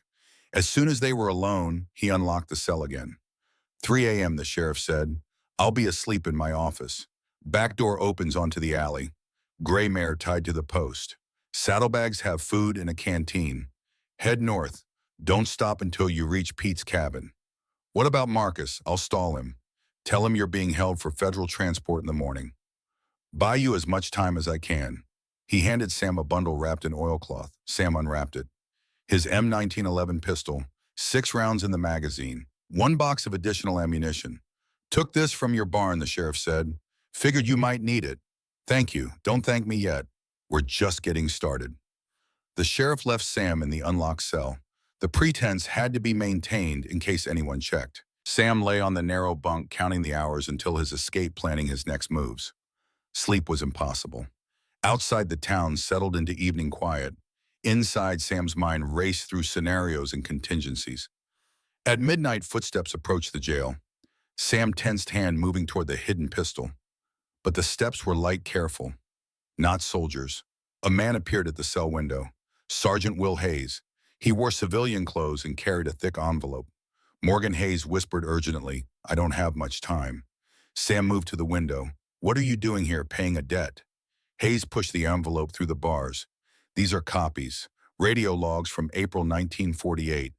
A: As soon as they were alone, he unlocked the cell again. 3 a.m., the sheriff said. I'll be asleep in my office. Back door opens onto the alley. Gray mare tied to the post. Saddlebags have food in a canteen. Head north. Don't stop until you reach Pete's cabin. What about Marcus? I'll stall him. Tell him you're being held for federal transport in the morning. Buy you as much time as I can. He handed Sam a bundle wrapped in oilcloth. Sam unwrapped it. His M1911 pistol, 6 rounds in the magazine, 1 box of additional ammunition. Took this from your barn, the sheriff said. Figured you might need it. Thank you. Don't thank me yet. We're just getting started. The sheriff left Sam in the unlocked cell. The pretense had to be maintained in case anyone checked. Sam lay on the narrow bunk, counting the hours until his escape, planning his next moves. Sleep was impossible. Outside, the town settled into evening quiet. Inside, Sam's mind raced through scenarios and contingencies. At midnight, footsteps approached the jail. Sam tensed hand moving toward the hidden pistol. But the steps were light, careful. Not soldiers. A man appeared at the cell window. Sergeant Will Hayes. He wore civilian clothes and carried a thick envelope. Morgan Hayes whispered urgently, I don't have much time. Sam moved to the window. What are you doing here, paying a debt? Hayes pushed the envelope through the bars. These are copies. Radio logs from April 1948.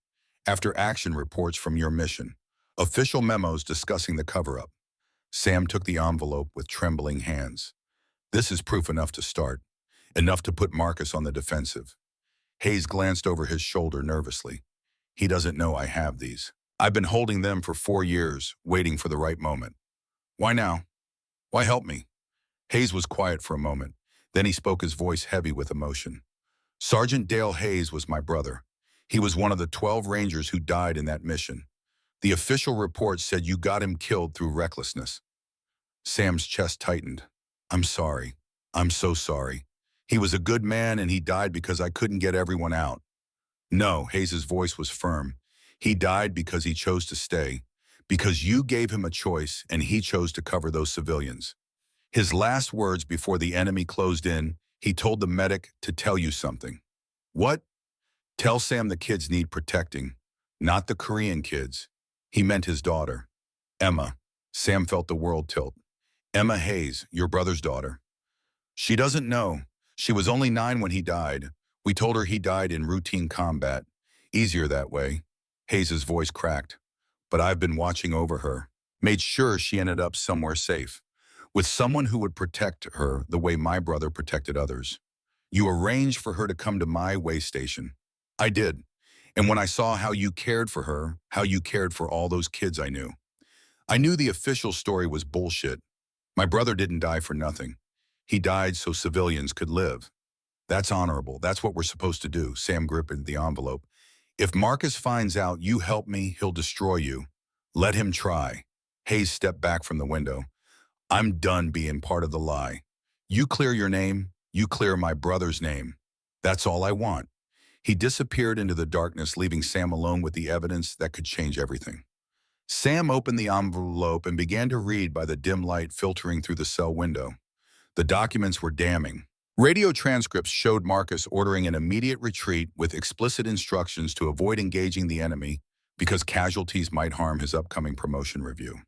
A: After action reports from your mission. Official memos discussing the cover-up. Sam took the envelope with trembling hands. This is proof enough to start. Enough to put Marcus on the defensive. Hayes glanced over his shoulder nervously. He doesn't know I have these. I've been holding them for 4 years, waiting for the right moment. Why now? Why help me? Hayes was quiet for a moment. Then he spoke, his voice heavy with emotion. Sergeant Dale Hayes was my brother. He was one of the 12 Rangers who died in that mission. The official report said you got him killed through recklessness. Sam's chest tightened. I'm sorry. I'm so sorry. He was a good man and he died because I couldn't get everyone out. No, Hayes's voice was firm. He died because he chose to stay, because you gave him a choice and he chose to cover those civilians. His last words before the enemy closed in, he told the medic to tell you something. What? Tell Sam the kids need protecting, not the Korean kids. He meant his daughter, Emma. Sam felt the world tilt. Emma Hayes, your brother's daughter. She doesn't know. She was only 9 when he died. We told her he died in routine combat. Easier that way. Hayes's voice cracked. But I've been watching over her. Made sure she ended up somewhere safe. With someone who would protect her the way my brother protected others. You arranged for her to come to my way station. I did. And when I saw how you cared for her, how you cared for all those kids I knew the official story was bullshit. My brother didn't die for nothing. He died so civilians could live. That's honorable. That's what we're supposed to do. Sam gripped the envelope. If Marcus finds out you helped me, he'll destroy you. Let him try. Hayes stepped back from the window. I'm done being part of the lie. You clear your name, you clear my brother's name. That's all I want. He disappeared into the darkness, leaving Sam alone with the evidence that could change everything. Sam opened the envelope and began to read by the dim light filtering through the cell window. The documents were damning. Radio transcripts showed Marcus ordering an immediate retreat with explicit instructions to avoid engaging the enemy because casualties might harm his upcoming promotion review.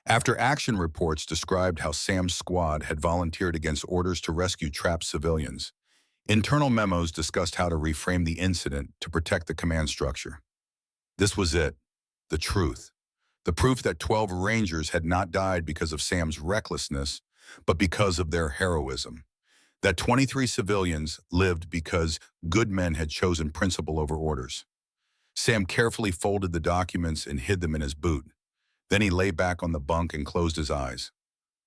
A: After action reports described how Sam's squad had volunteered against orders to rescue trapped civilians. Internal memos discussed how to reframe the incident to protect the command structure. This was it, the truth. The proof that 12 Rangers had not died because of Sam's recklessness, but because of their heroism. That 23 civilians lived because good men had chosen principle over orders. Sam carefully folded the documents and hid them in his boot. Then he lay back on the bunk and closed his eyes.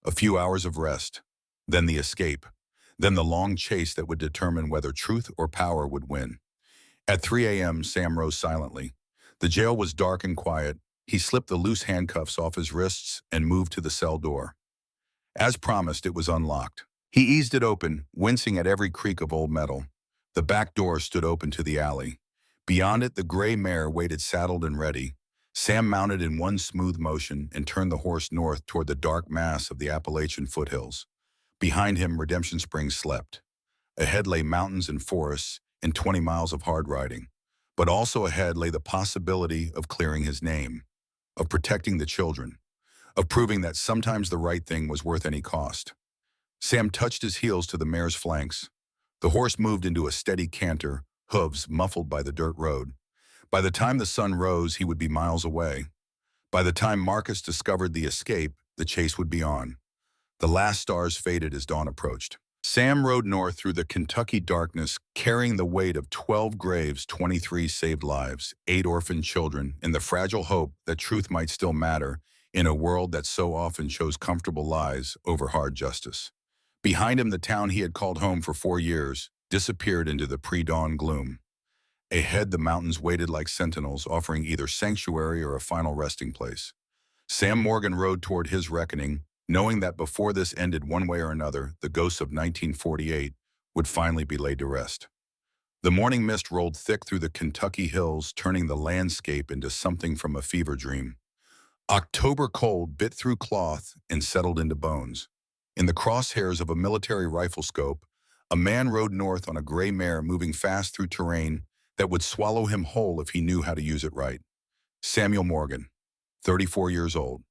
A: A few hours of rest, then the escape, then the long chase that would determine whether truth or power would win. At 3 a.m., Sam rose silently. The jail was dark and quiet. He slipped the loose handcuffs off his wrists and moved to the cell door. As promised, it was unlocked. He eased it open, wincing at every creak of old metal. The back door stood open to the alley. Beyond it, the gray mare waited saddled and ready. Sam mounted in one smooth motion and turned the horse north toward the dark mass of the Appalachian foothills. Behind him, Redemption Springs slept. Ahead lay mountains and forests and 20 miles of hard riding. But also ahead lay the possibility of clearing his name, of protecting the children, of proving that sometimes the right thing was worth any cost. Sam touched his heels to the mare's flanks. The horse moved into a steady canter, hooves muffled by the dirt road. By the time the sun rose, he would be miles away. By the time Marcus discovered the escape, the chase would be on. The last stars faded as dawn approached. Sam rode north through the Kentucky darkness, carrying the weight of 12 graves, 23 saved lives, 8 orphaned children, and the fragile hope that truth might still matter in a world that so often chose comfortable lies over hard justice. Behind him, the town he had called home for 4 years disappeared into the pre-dawn gloom. Ahead, the mountains waited like sentinels, offering either sanctuary or a final resting place. Sam Morgan rode toward his reckoning, knowing that before this ended one way or another, the ghosts of 1948 would finally be laid to rest. The morning mist rolled thick through the Kentucky hills, turning the landscape into something from a fever dream. October cold bit through cloth and settled into bones. In the crosshairs of a military rifle scope, a man rode north on a gray mare moving fast through terrain that would swallow him whole if he knew how to use it right. Samuel Morgan, 34 years old,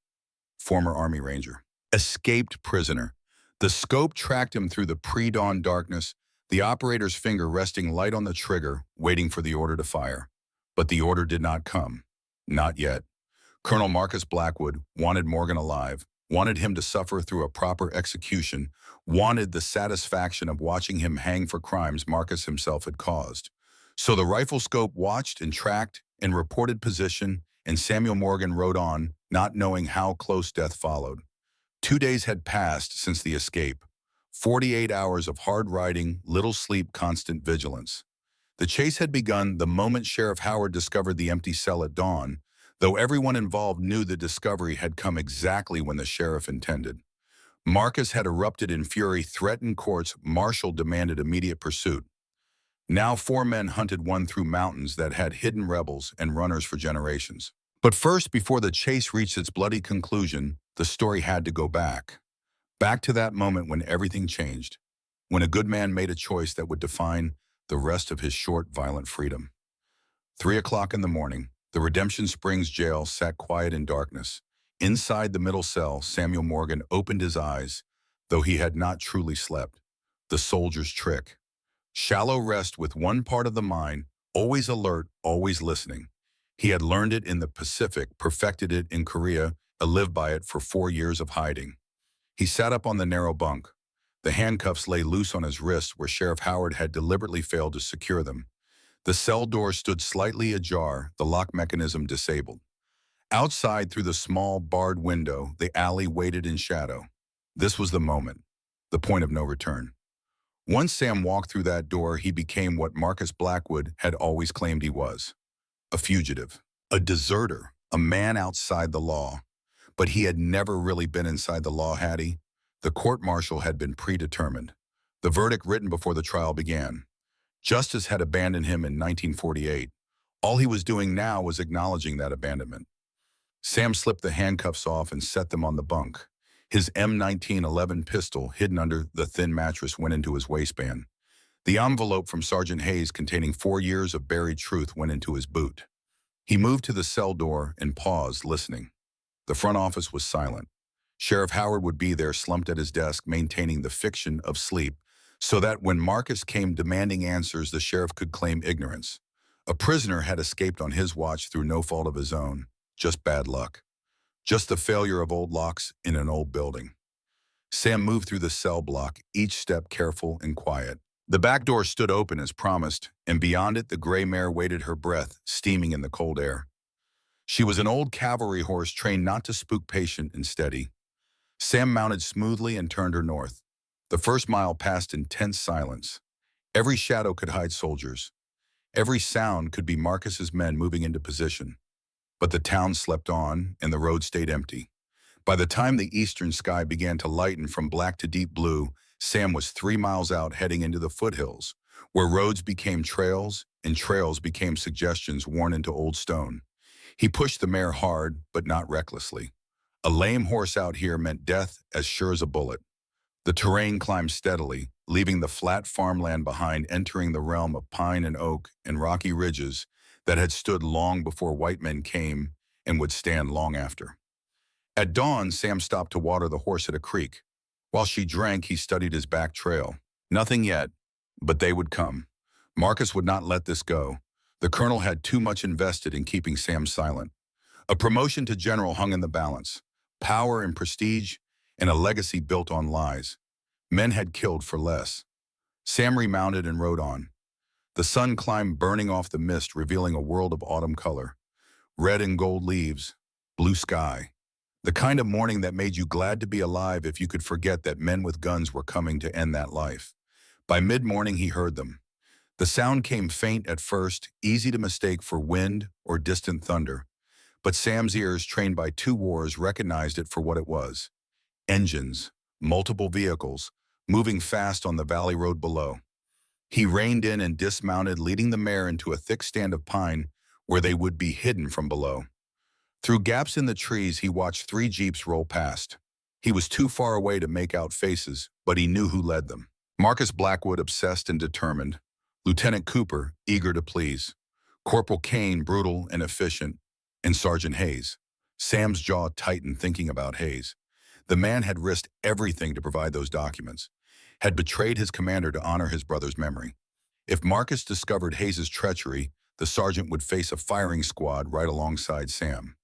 A: former Army Ranger. Escaped prisoner. The scope tracked him through the pre-dawn darkness, the operator's finger resting light on the trigger, waiting for the order to fire. But the order did not come. Not yet. Colonel Marcus Blackwood wanted Morgan alive, wanted him to suffer through a proper execution, wanted the satisfaction of watching him hang for crimes Marcus himself had caused. So the rifle scope watched and tracked and reported position, and Samuel Morgan rode on, not knowing how close death followed. 2 days had passed since the escape. 48 hours of hard riding, little sleep, constant vigilance. The chase had begun the moment Sheriff Howard discovered the empty cell at dawn, though everyone involved knew the discovery had come exactly when the sheriff intended. Marcus had erupted in fury, threatened courts, Marshall demanded immediate pursuit. Now 4 men hunted one through mountains that had hidden rebels and runners for generations. But first, before the chase reached its bloody conclusion, the story had to go back. Back to that moment when everything changed, when a good man made a choice that would define the rest of his short, violent freedom. 3 o'clock in the morning, the Redemption Springs jail sat quiet in darkness. Inside the middle cell, Samuel Morgan opened his eyes, though he had not truly slept. The soldier's trick. Shallow rest with one part of the mind, always alert, always listening. He had learned it in the Pacific, perfected it in Korea, and lived by it for 4 years of hiding. He sat up on the narrow bunk. The handcuffs lay loose on his wrists where Sheriff Howard had deliberately failed to secure them. The cell door stood slightly ajar, the lock mechanism disabled. Outside, through the small, barred window, the alley waited in shadow. This was the moment, the point of no return. Once Sam walked through that door, he became what Marcus Blackwood had always claimed he was: a fugitive, a deserter, a man outside the law. But he had never really been inside the law, had he? The court-martial had been predetermined, the verdict written before the trial began. Justice had abandoned him in 1948. All he was doing now was acknowledging that abandonment. Sam slipped the handcuffs off and set them on the bunk. His M1911 pistol, hidden under the thin mattress, went into his waistband. The envelope from Sergeant Hayes containing 4 years of buried truth went into his boot. He moved to the cell door and paused, listening. The front office was silent. Sheriff Howard would be there, slumped at his desk, maintaining the fiction of sleep, so that when Marcus came demanding answers, the sheriff could claim ignorance. A prisoner had escaped on his watch through no fault of his own, just bad luck. Just the failure of old locks in an old building. Sam moved through the cell block, each step careful and quiet. The back door stood open as promised, and beyond it the gray mare waited, her breath steaming in the cold air. She was an old cavalry horse trained not to spook, patient and steady. Sam mounted smoothly and turned her north. The first mile passed in tense silence. Every shadow could hide soldiers. Every sound could be Marcus's men moving into position. But the town slept on, and the road stayed empty. By the time the eastern sky began to lighten from black to deep blue, Sam was 3 miles out, heading into the foothills, where roads became trails and trails became suggestions worn into old stone. He pushed the mare hard, but not recklessly. A lame horse out here meant death as sure as a bullet. The terrain climbed steadily, leaving the flat farmland behind, entering the realm of pine and oak and rocky ridges that had stood long before white men came and would stand long after. At dawn, Sam stopped to water the horse at a creek. While she drank, he studied his back trail. Nothing yet, but they would come. Marcus would not let this go. The colonel had too much invested in keeping Sam silent. A promotion to general hung in the balance. Power and prestige, and a legacy built on lies. Men had killed for less. Sam remounted and rode on. The sun climbed, burning off the mist, revealing a world of autumn color. Red and gold leaves, blue sky. The kind of morning that made you glad to be alive if you could forget that men with guns were coming to end that life. By mid-morning, he heard them. The sound came faint at first, easy to mistake for wind or distant thunder. But Sam's ears, trained by 2 wars, recognized it for what it was. Engines, multiple vehicles, moving fast on the valley road below. He reined in and dismounted, leading the mare into a thick stand of pine where they would be hidden from below. Through gaps in the trees, he watched 3 jeeps roll past. He was too far away to make out faces, but he knew who led them. Marcus Blackwood, obsessed and determined. Lieutenant Cooper, eager to please. Corporal Kane, brutal and efficient. And Sergeant Hayes. Sam's jaw tightened thinking about Hayes. The man had risked everything to provide those documents, had betrayed his commander to honor his brother's memory. If Marcus discovered Hayes's treachery, the sergeant would face a firing squad right alongside Sam.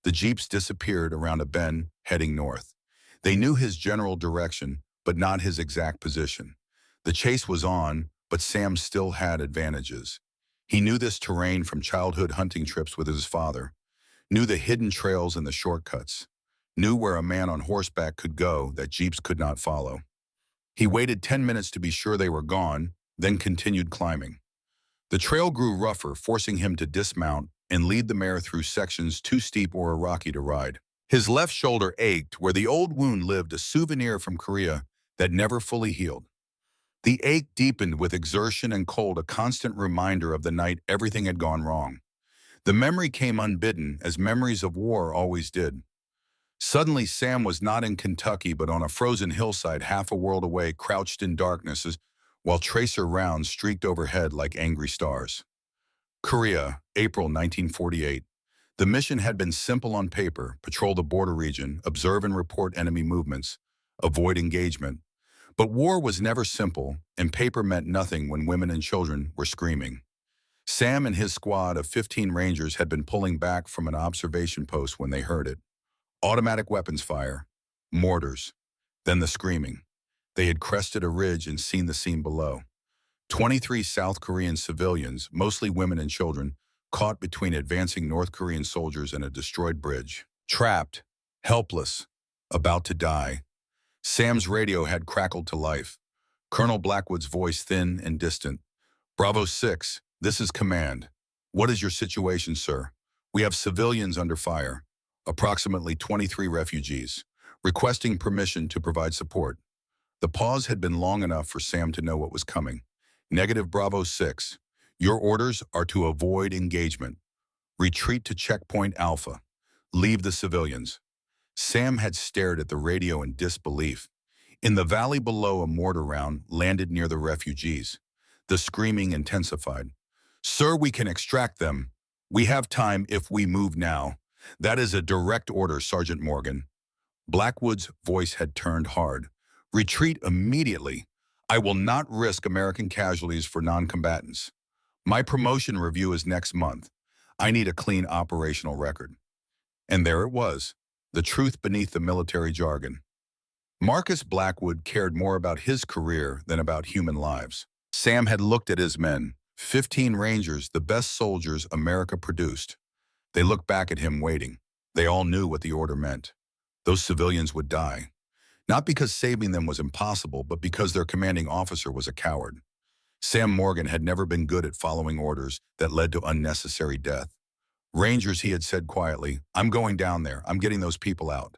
A: The jeeps disappeared around a bend, heading north. They knew his general direction, but not his exact position. The chase was on, but Sam still had advantages. He knew this terrain from childhood hunting trips with his father, knew the hidden trails and the shortcuts, knew where a man on horseback could go that jeeps could not follow. He waited 10 minutes to be sure they were gone, then continued climbing. The trail grew rougher, forcing him to dismount and lead the mare through sections too steep or rocky to ride. His left shoulder ached where the old wound lived, a souvenir from Korea that never fully healed. The ache deepened with exertion and cold, a constant reminder of the night everything had gone wrong. The memory came unbidden, as memories of war always did. Suddenly, Sam was not in Kentucky, but on a frozen hillside half a world away, crouched in darkness, while tracer rounds streaked overhead like angry stars. Korea, April 1948. The mission had been simple on paper: patrol the border region, observe and report enemy movements, avoid engagement. But war was never simple, and paper meant nothing when women and children were screaming. Sam and his squad of 15 Rangers had been pulling back from an observation post when they heard it. Automatic weapons fire, mortars, then the screaming. They had crested a ridge and seen the scene below. 23 South Korean civilians, mostly women and children, caught between advancing North Korean soldiers and a destroyed bridge. Trapped, helpless, about to die. Sam's radio had crackled to life. Colonel Blackwood's voice thin and distant. "Bravo 6, this is command. What is your situation, sir? We have civilians under fire. Approximately 23 refugees. Requesting permission to provide support." The pause had been long enough for Sam to know what was coming. "Negative, Bravo 6. Your orders are to avoid engagement. Retreat to checkpoint Alpha. Leave the civilians." Sam had stared at the radio in disbelief. In the valley below, a mortar round landed near the refugees. The screaming intensified. "Sir, we can extract them. We have time if we move now. That is a direct order, Sergeant Morgan." Blackwood's voice had turned hard. "Retreat immediately. I will not risk American casualties for non-combatants. My promotion review is next month. I need a clean operational record." And there it was, the truth beneath the military jargon. Marcus Blackwood cared more about his career than about human lives. Sam had looked at his men, 15 Rangers, the best soldiers America produced. They looked back at him waiting. They all knew what the order meant. Those civilians would die. Not because saving them was impossible, but because their commanding officer was a coward. Sam Morgan had never been good at following orders that led to unnecessary death. "Rangers," he had said quietly, "I'm going down there. I'm getting those people out.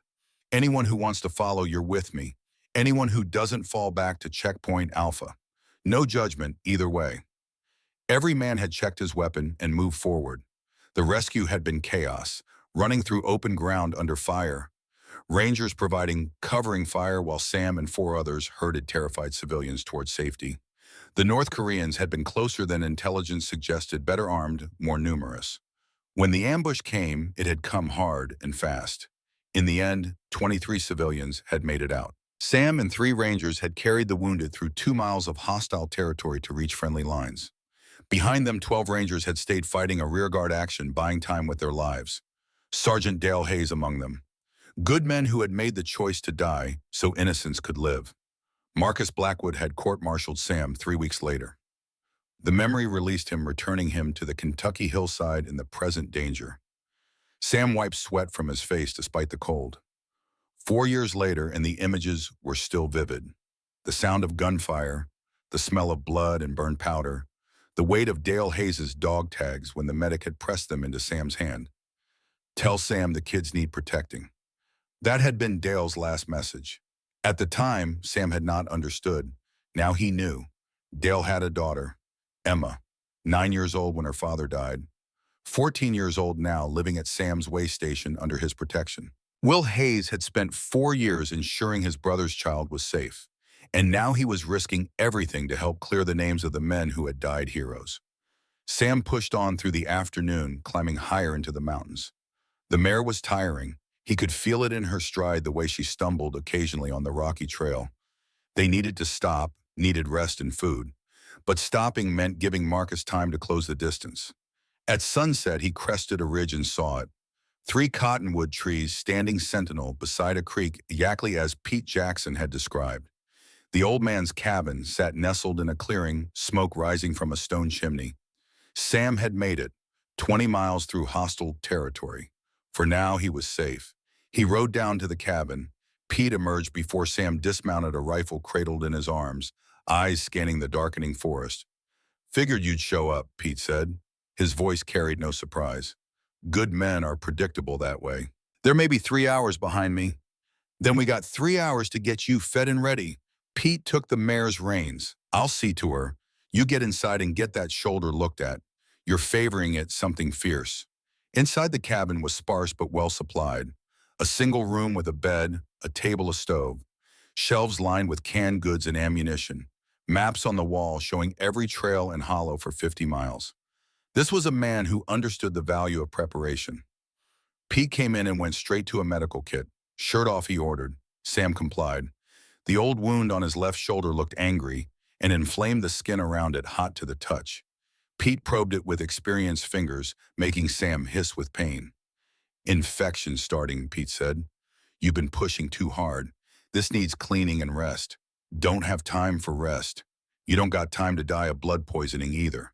A: Anyone who wants to follow, you're with me. Anyone who doesn't fall back to checkpoint Alpha. No judgment either way." Every man had checked his weapon and moved forward. The rescue had been chaos, running through open ground under fire. Rangers providing covering fire while Sam and 4 others herded terrified civilians towards safety. The North Koreans had been closer than intelligence suggested, better armed, more numerous. When the ambush came, it had come hard and fast. In the end, 23 civilians had made it out. Sam and 3 Rangers had carried the wounded through 2 miles of hostile territory to reach friendly lines. Behind them, 12 Rangers had stayed fighting a rearguard action, buying time with their lives. Sergeant Dale Hayes among them. Good men who had made the choice to die so innocents could live. Marcus Blackwood had court-martialed Sam 3 weeks later. The memory released him, returning him to the Kentucky hillside in the present danger. Sam wiped sweat from his face despite the cold. 4 years later, and the images were still vivid. The sound of gunfire, the smell of blood and burned powder, the weight of Dale Hayes's dog tags when the medic had pressed them into Sam's hand. "Tell Sam the kids need protecting." That had been Dale's last message. At the time, Sam had not understood. Now he knew. Dale had a daughter, Emma, 9 years old when her father died, 14 years old now, living at Sam's way station under his protection. Will Hayes had spent 4 years ensuring his brother's child was safe, and now he was risking everything to help clear the names of the men who had died heroes. Sam pushed on through the afternoon, climbing higher into the mountains. The mare was tiring. He could feel it in her stride, the way she stumbled occasionally on the rocky trail. They needed to stop, needed rest and food. But stopping meant giving Marcus time to close the distance. At sunset, he crested a ridge and saw it. 3 cottonwood trees standing sentinel beside a creek, exactly as Pete Jackson had described. The old man's cabin sat nestled in a clearing, smoke rising from a stone chimney. Sam had made it, 20 miles through hostile territory. For now, he was safe. He rode down to the cabin. Pete emerged before Sam dismounted, a rifle cradled in his arms, eyes scanning the darkening forest. "Figured you'd show up," Pete said. His voice carried no surprise. "Good men are predictable that way. There may be 3 hours behind me. Then we got 3 hours to get you fed and ready." Pete took the mare's reins. "I'll see to her. You get inside and get that shoulder looked at. You're favoring it something fierce." Inside the cabin was sparse but well supplied. A single room with a bed, a table, a stove. Shelves lined with canned goods and ammunition. Maps on the wall showing every trail and hollow for 50 miles. This was a man who understood the value of preparation. Pete came in and went straight to a medical kit. "Shirt off," he ordered. Sam complied. The old wound on his left shoulder looked angry and inflamed, the skin around it hot to the touch. Pete probed it with experienced fingers, making Sam hiss with pain. "Infection starting," Pete said. "You've been pushing too hard. This needs cleaning and rest." "Don't have time for rest. You don't got time to die of blood poisoning either."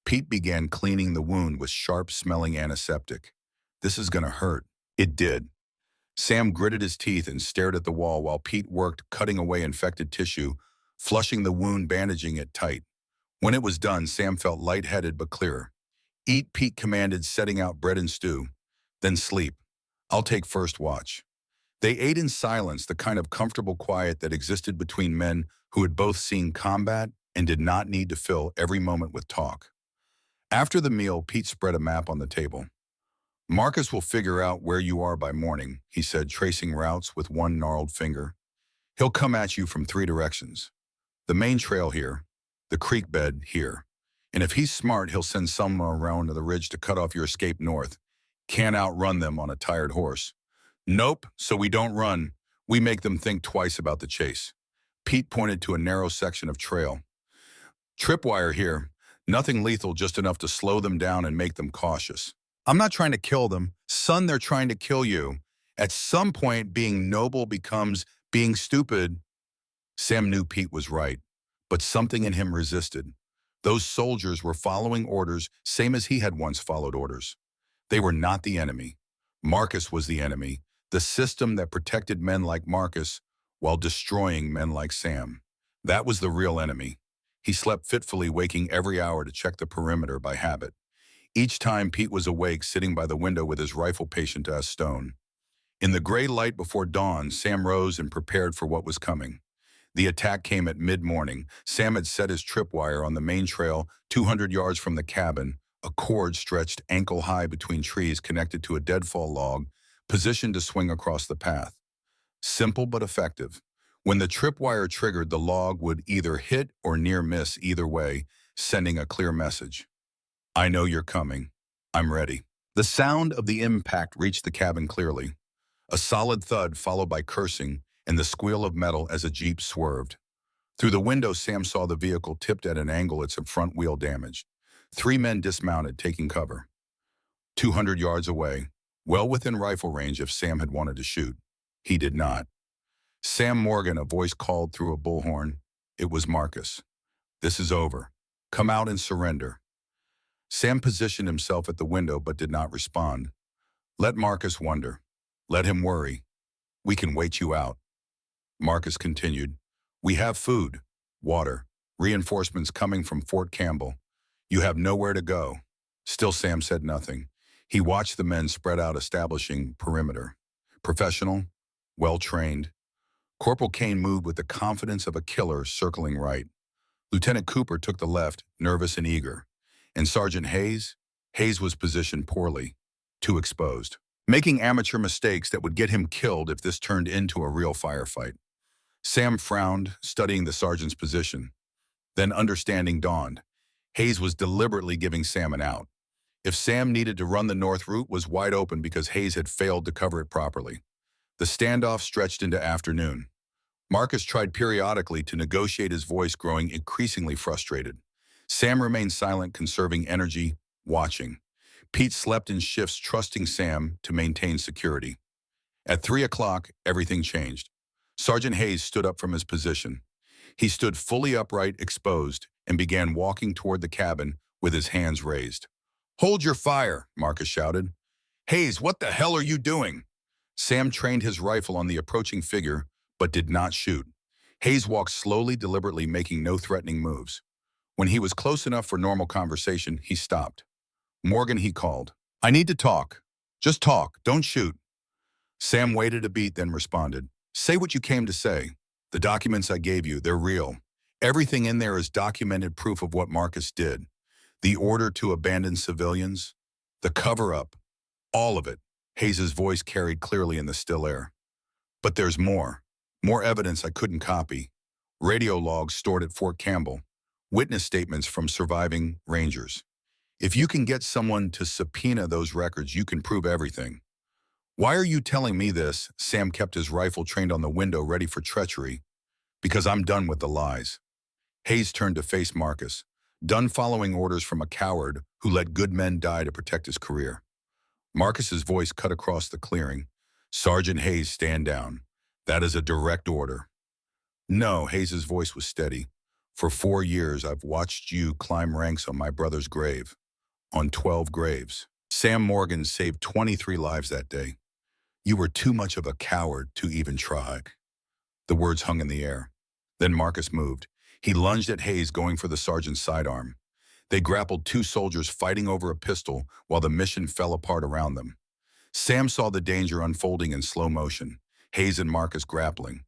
A: Pete began cleaning the wound with sharp-smelling antiseptic. "This is gonna hurt." It did. Sam gritted his teeth and stared at the wall while Pete worked, cutting away infected tissue, flushing the wound, bandaging it tight. When it was done, Sam felt lightheaded but clearer. "Eat," Pete commanded, setting out bread and stew. "Then sleep. I'll take first watch." They ate in silence, the kind of comfortable quiet that existed between men who had both seen combat and did not need to fill every moment with talk. After the meal, Pete spread a map on the table. "Marcus will figure out where you are by morning," he said, tracing routes with one gnarled finger. "He'll come at you from 3 directions. The main trail here, the creek bed here. And if he's smart, he'll send someone around to the ridge to cut off your escape north. Can't outrun them on a tired horse." "Nope, so we don't run. We make them think twice about the chase." Pete pointed to a narrow section of trail. "Tripwire here. Nothing lethal, just enough to slow them down and make them cautious." "I'm not trying to kill them. Son, they're trying to kill you. At some point, being noble becomes being stupid." Sam knew Pete was right, but something in him resisted. Those soldiers were following orders, same as he had once followed orders. They were not the enemy. Marcus was the enemy, the system that protected men like Marcus while destroying men like Sam. That was the real enemy. He slept fitfully, waking every hour to check the perimeter by habit. Each time, Pete was awake, sitting by the window with his rifle patient as stone. In the gray light before dawn, Sam rose and prepared for what was coming. The attack came at mid-morning. Sam had set his tripwire on the main trail 200 yards from the cabin, a cord stretched ankle-high between trees connected to a deadfall log, positioned to swing across the path. Simple but effective. When the tripwire triggered, the log would either hit or near miss, either way, sending a clear message. "I know you're coming. I'm ready." The sound of the impact reached the cabin clearly. A solid thud followed by cursing and the squeal of metal as a jeep swerved. Through the window, Sam saw the vehicle tipped at an angle, its front wheel damaged. 3 men dismounted, taking cover. 200 yards away, well within rifle range if Sam had wanted to shoot. He did not. "Sam Morgan," a voice called through a bullhorn. It was Marcus. "This is over. Come out and surrender." Sam positioned himself at the window but did not respond. "Let Marcus wonder. Let him worry. We can wait you out." Marcus continued. "We have food, water, reinforcements coming from Fort Campbell. You have nowhere to go." Still, Sam said nothing. He watched the men spread out, establishing perimeter. Professional, well-trained. Corporal Kane moved with the confidence of a killer, circling right. Lieutenant Cooper took the left, nervous and eager. And Sergeant Hayes? Hayes was positioned poorly, too exposed, making amateur mistakes that would get him killed if this turned into a real firefight. Sam frowned, studying the sergeant's position. Then understanding dawned. Hayes was deliberately giving Sam an out. If Sam needed to run the north route, was wide open because Hayes had failed to cover it properly. The standoff stretched into afternoon. Marcus tried periodically to negotiate, his voice growing increasingly frustrated. Sam remained silent, conserving energy, watching. Pete slept in shifts, trusting Sam to maintain security. At 3 o'clock, everything changed. Sergeant Hayes stood up from his position. He stood fully upright, exposed, and began walking toward the cabin with his hands raised. "Hold your fire," Marcus shouted. "Hayes, what the hell are you doing?" Sam trained his rifle on the approaching figure, but did not shoot. Hayes walked slowly, deliberately making no threatening moves. When he was close enough for normal conversation, he stopped. Morgan, he called. I need to talk. Just talk, don't shoot. Sam waited a beat, then responded. Say what you came to say. The documents I gave you, they're real. Everything in there is documented proof of what Marcus did. The order to abandon civilians, the cover-up, all of it. Hayes's voice carried clearly in the still air. But there's more. More evidence I couldn't copy. Radio logs stored at Fort Campbell. Witness statements from surviving Rangers. If you can get someone to subpoena those records, you can prove everything. Why are you telling me this? Sam kept his rifle trained on the window, ready for treachery. Because I'm done with the lies. Hayes turned to face Marcus, done following orders from a coward who let good men die to protect his career. Marcus's voice cut across the clearing. Sergeant Hayes, stand down. That is a direct order. No, Hayes's voice was steady. For 4 years, I've watched you climb ranks on my brother's grave. On 12 graves. Sam Morgan saved 23 lives that day. You were too much of a coward to even try. The words hung in the air. Then Marcus moved. He lunged at Hayes, going for the sergeant's sidearm. They grappled, 2 soldiers fighting over a pistol while the mission fell apart around them. Sam saw the danger unfolding in slow motion. Hayes and Marcus grappling.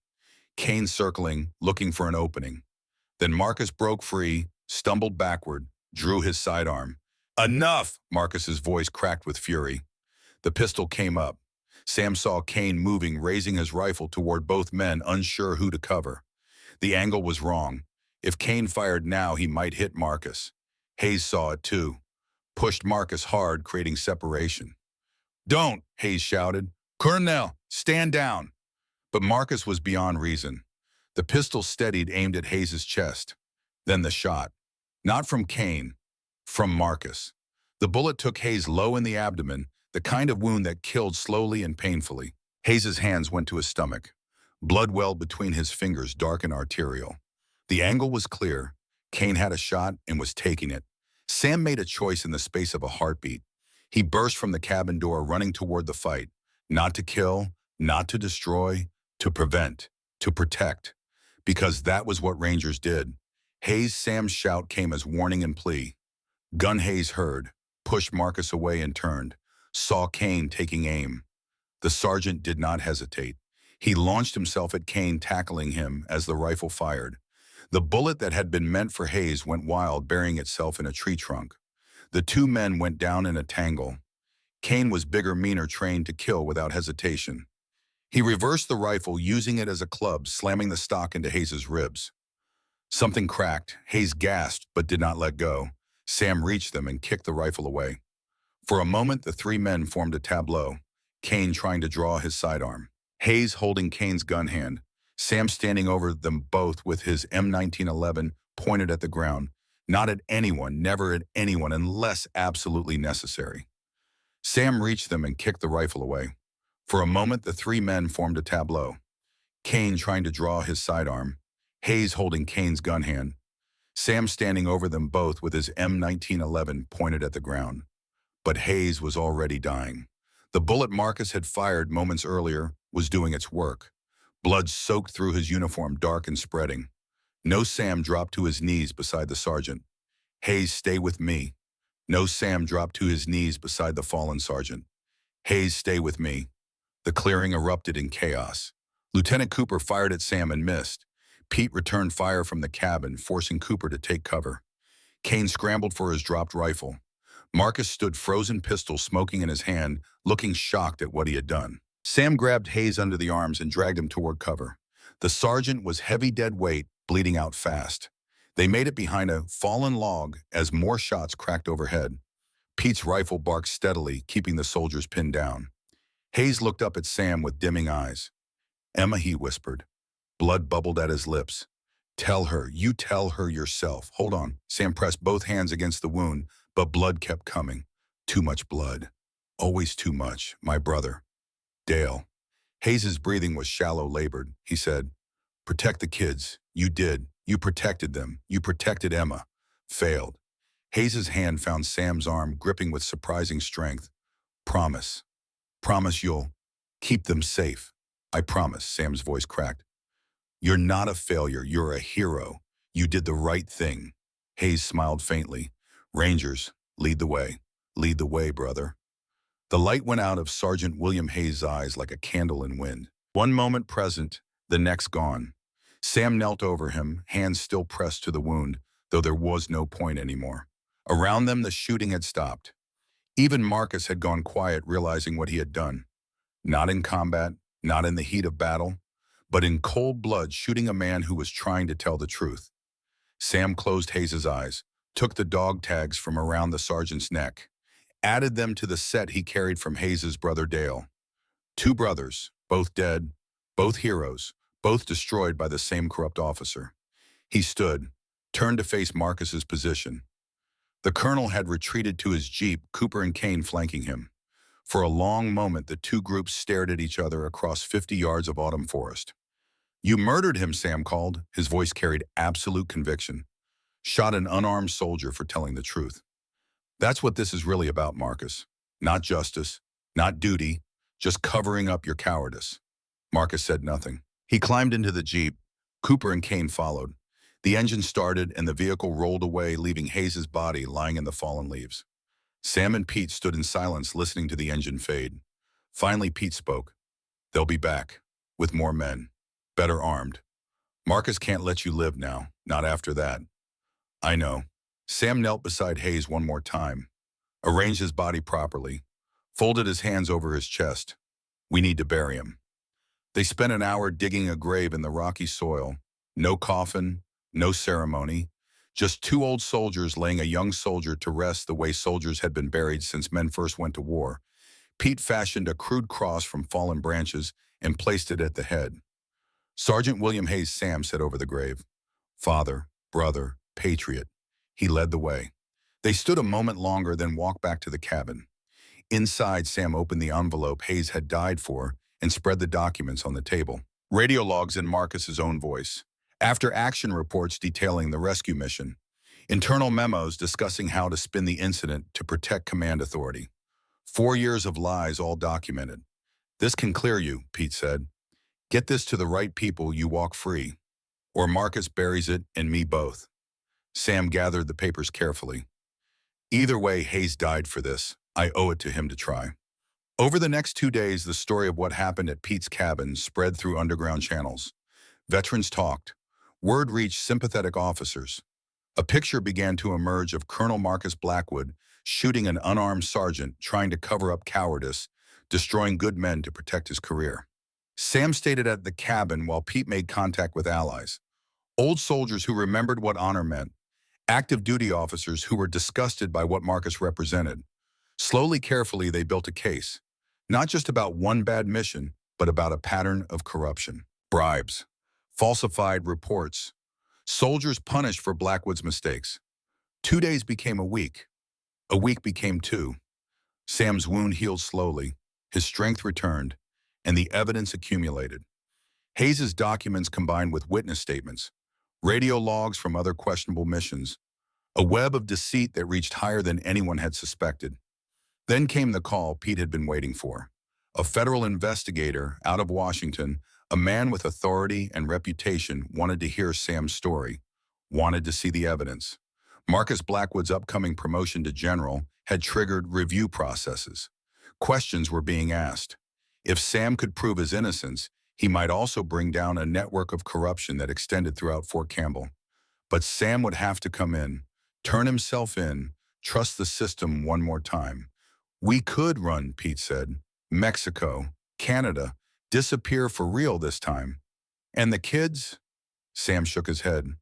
A: Kane circling, looking for an opening. Then Marcus broke free, stumbled backward, drew his sidearm. Enough! Marcus's voice cracked with fury. The pistol came up. Sam saw Kane moving, raising his rifle toward both men, unsure who to cover. The angle was wrong. If Kane fired now, he might hit Marcus. Hayes saw it too. Pushed Marcus hard, creating separation. Don't, Hayes shouted. Colonel, stand down. But Marcus was beyond reason. The pistol steadied, aimed at Hayes's chest. Then the shot. Not from Kane, from Marcus. The bullet took Hayes low in the abdomen, the kind of wound that killed slowly and painfully. Hayes's hands went to his stomach. Blood welled between his fingers, dark and arterial. The angle was clear. Kane had a shot and was taking it. Sam made a choice in the space of a heartbeat. He burst from the cabin door, running toward the fight. Not to kill, not to destroy, to prevent, to protect. Because that was what Rangers did. Sam's shout came as warning and plea. Gun Hayes heard, pushed Marcus away and turned. Saw Kane taking aim. The sergeant did not hesitate. He launched himself at Kane, tackling him as the rifle fired. The bullet that had been meant for Hayes went wild, burying itself in a tree trunk. The 2 men went down in a tangle. Kane was bigger, meaner, trained to kill without hesitation. He reversed the rifle, using it as a club, slamming the stock into Hayes' ribs. Something cracked. Hayes gasped but did not let go. Sam reached them and kicked the rifle away. For a moment, the 3 men formed a tableau, Kane trying to draw his sidearm. Hayes holding Kane's gun hand, Sam standing over them both with his M1911 pointed at the ground, not at anyone, never at anyone unless absolutely necessary. Sam reached them and kicked the rifle away. For a moment, the 3 men formed a tableau, Kane trying to draw his sidearm, Hayes holding Kane's gun hand, Sam standing over them both with his M1911 pointed at the ground. But Hayes was already dying. The bullet Marcus had fired moments earlier was doing its work. Blood soaked through his uniform, dark and spreading. No, Sam dropped to his knees beside the sergeant. Hayes, stay with me. No, Sam dropped to his knees beside the fallen sergeant. Hayes, stay with me. The clearing erupted in chaos. Lieutenant Cooper fired at Sam and missed. Pete returned fire from the cabin, forcing Cooper to take cover. Kane scrambled for his dropped rifle. Marcus stood, frozen pistol smoking in his hand, looking shocked at what he had done. Sam grabbed Hayes under the arms and dragged him toward cover. The sergeant was heavy dead weight, bleeding out fast. They made it behind a fallen log as more shots cracked overhead. Pete's rifle barked steadily, keeping the soldiers pinned down. Hayes looked up at Sam with dimming eyes. Emma, he whispered. Blood bubbled at his lips. Tell her, you tell her yourself. Hold on. Sam pressed both hands against the wound, but blood kept coming. Too much blood. Always too much, my brother. Dale. Hayes's breathing was shallow, labored. He said, protect the kids. You did. You protected them. You protected Emma. Failed. Hayes's hand found Sam's arm, gripping with surprising strength. Promise. Promise you'll. Keep them safe. I promise, Sam's voice cracked. You're not a failure, you're a hero. You did the right thing. Hayes smiled faintly. Rangers, lead the way. Lead the way, brother. The light went out of Sergeant William Hayes' eyes like a candle in wind. One moment present, the next gone. Sam knelt over him, hands still pressed to the wound, though there was no point anymore. Around them, the shooting had stopped. Even Marcus had gone quiet, realizing what he had done. Not in combat, not in the heat of battle, but in cold blood, shooting a man who was trying to tell the truth. Sam closed Hayes' eyes, took the dog tags from around the sergeant's neck, added them to the set he carried from Hayes' brother Dale. Two brothers, both dead, both heroes, both destroyed by the same corrupt officer. He stood, turned to face Marcus's position. The colonel had retreated to his jeep, Cooper and Kane flanking him. For a long moment, the two groups stared at each other across 50 yards of autumn forest. You murdered him, Sam called. His voice carried absolute conviction. Shot an unarmed soldier for telling the truth. That's what this is really about, Marcus. Not justice, not duty, just covering up your cowardice. Marcus said nothing. He climbed into the jeep. Cooper and Kane followed. The engine started and the vehicle rolled away, leaving Hayes' body lying in the fallen leaves. Sam and Pete stood in silence, listening to the engine fade. Finally, Pete spoke. They'll be back, with more men, better armed. Marcus can't let you live now, not after that. I know. Sam knelt beside Hayes one more time, arranged his body properly, folded his hands over his chest. We need to bury him. They spent an hour digging a grave in the rocky soil. No coffin, no ceremony, just two old soldiers laying a young soldier to rest the way soldiers had been buried since men first went to war. Pete fashioned a crude cross from fallen branches and placed it at the head. Sergeant William Hayes Sam said over the grave, Father, brother, patriot. He led the way. They stood a moment longer, then walked back to the cabin. Inside, Sam opened the envelope Hayes had died for and spread the documents on the table. Radio logs in Marcus's own voice. After action reports detailing the rescue mission. Internal memos discussing how to spin the incident to protect command authority. 4 years of lies all documented. This can clear you, Pete said. Get this to the right people, you walk free. Or Marcus buries it and me both. Sam gathered the papers carefully. Either way, Hayes died for this. I owe it to him to try. Over the next 2 days, the story of what happened at Pete's cabin spread through underground channels. Veterans talked. Word reached sympathetic officers. A picture began to emerge of Colonel Marcus Blackwood shooting an unarmed sergeant trying to cover up cowardice, destroying good men to protect his career. Sam stayed at the cabin while Pete made contact with allies. Old soldiers who remembered what honor meant. Active duty officers who were disgusted by what Marcus represented. Slowly, carefully, they built a case. Not just about one bad mission, but about a pattern of corruption. Bribes. Falsified reports. Soldiers punished for Blackwood's mistakes. 2 days became a week. A week became 2. Sam's wound healed slowly. His strength returned, and the evidence accumulated. Hayes' documents combined with witness statements, radio logs from other questionable missions, a web of deceit that reached higher than anyone had suspected. Then came the call Pete had been waiting for. A federal investigator out of Washington, a man with authority and reputation, wanted to hear Sam's story, wanted to see the evidence. Marcus Blackwood's upcoming promotion to general had triggered review processes. Questions were being asked. If Sam could prove his innocence, he might also bring down a network of corruption that extended throughout Fort Campbell. But Sam would have to come in, turn himself in, trust the system one more time. We could run, Pete said. Mexico, Canada, disappear for real this time. And the kids? Sam shook his head.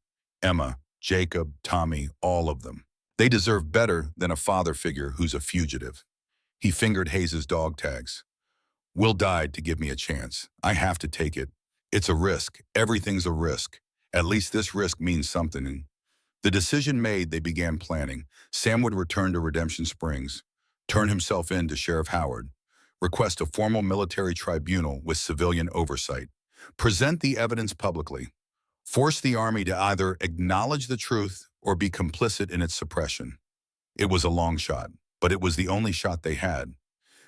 A: Emma, Jacob, Tommy, all of them. They deserve better than a father figure who's a fugitive. He fingered Hayes' dog tags. Will died to give me a chance. I have to take it. It's a risk. Everything's a risk. At least this risk means something. The decision made, they began planning. Sam would return to Redemption Springs, turn himself in to Sheriff Howard, request a formal military tribunal with civilian oversight, present the evidence publicly, force the Army to either acknowledge the truth or be complicit in its suppression. It was a long shot, but it was the only shot they had.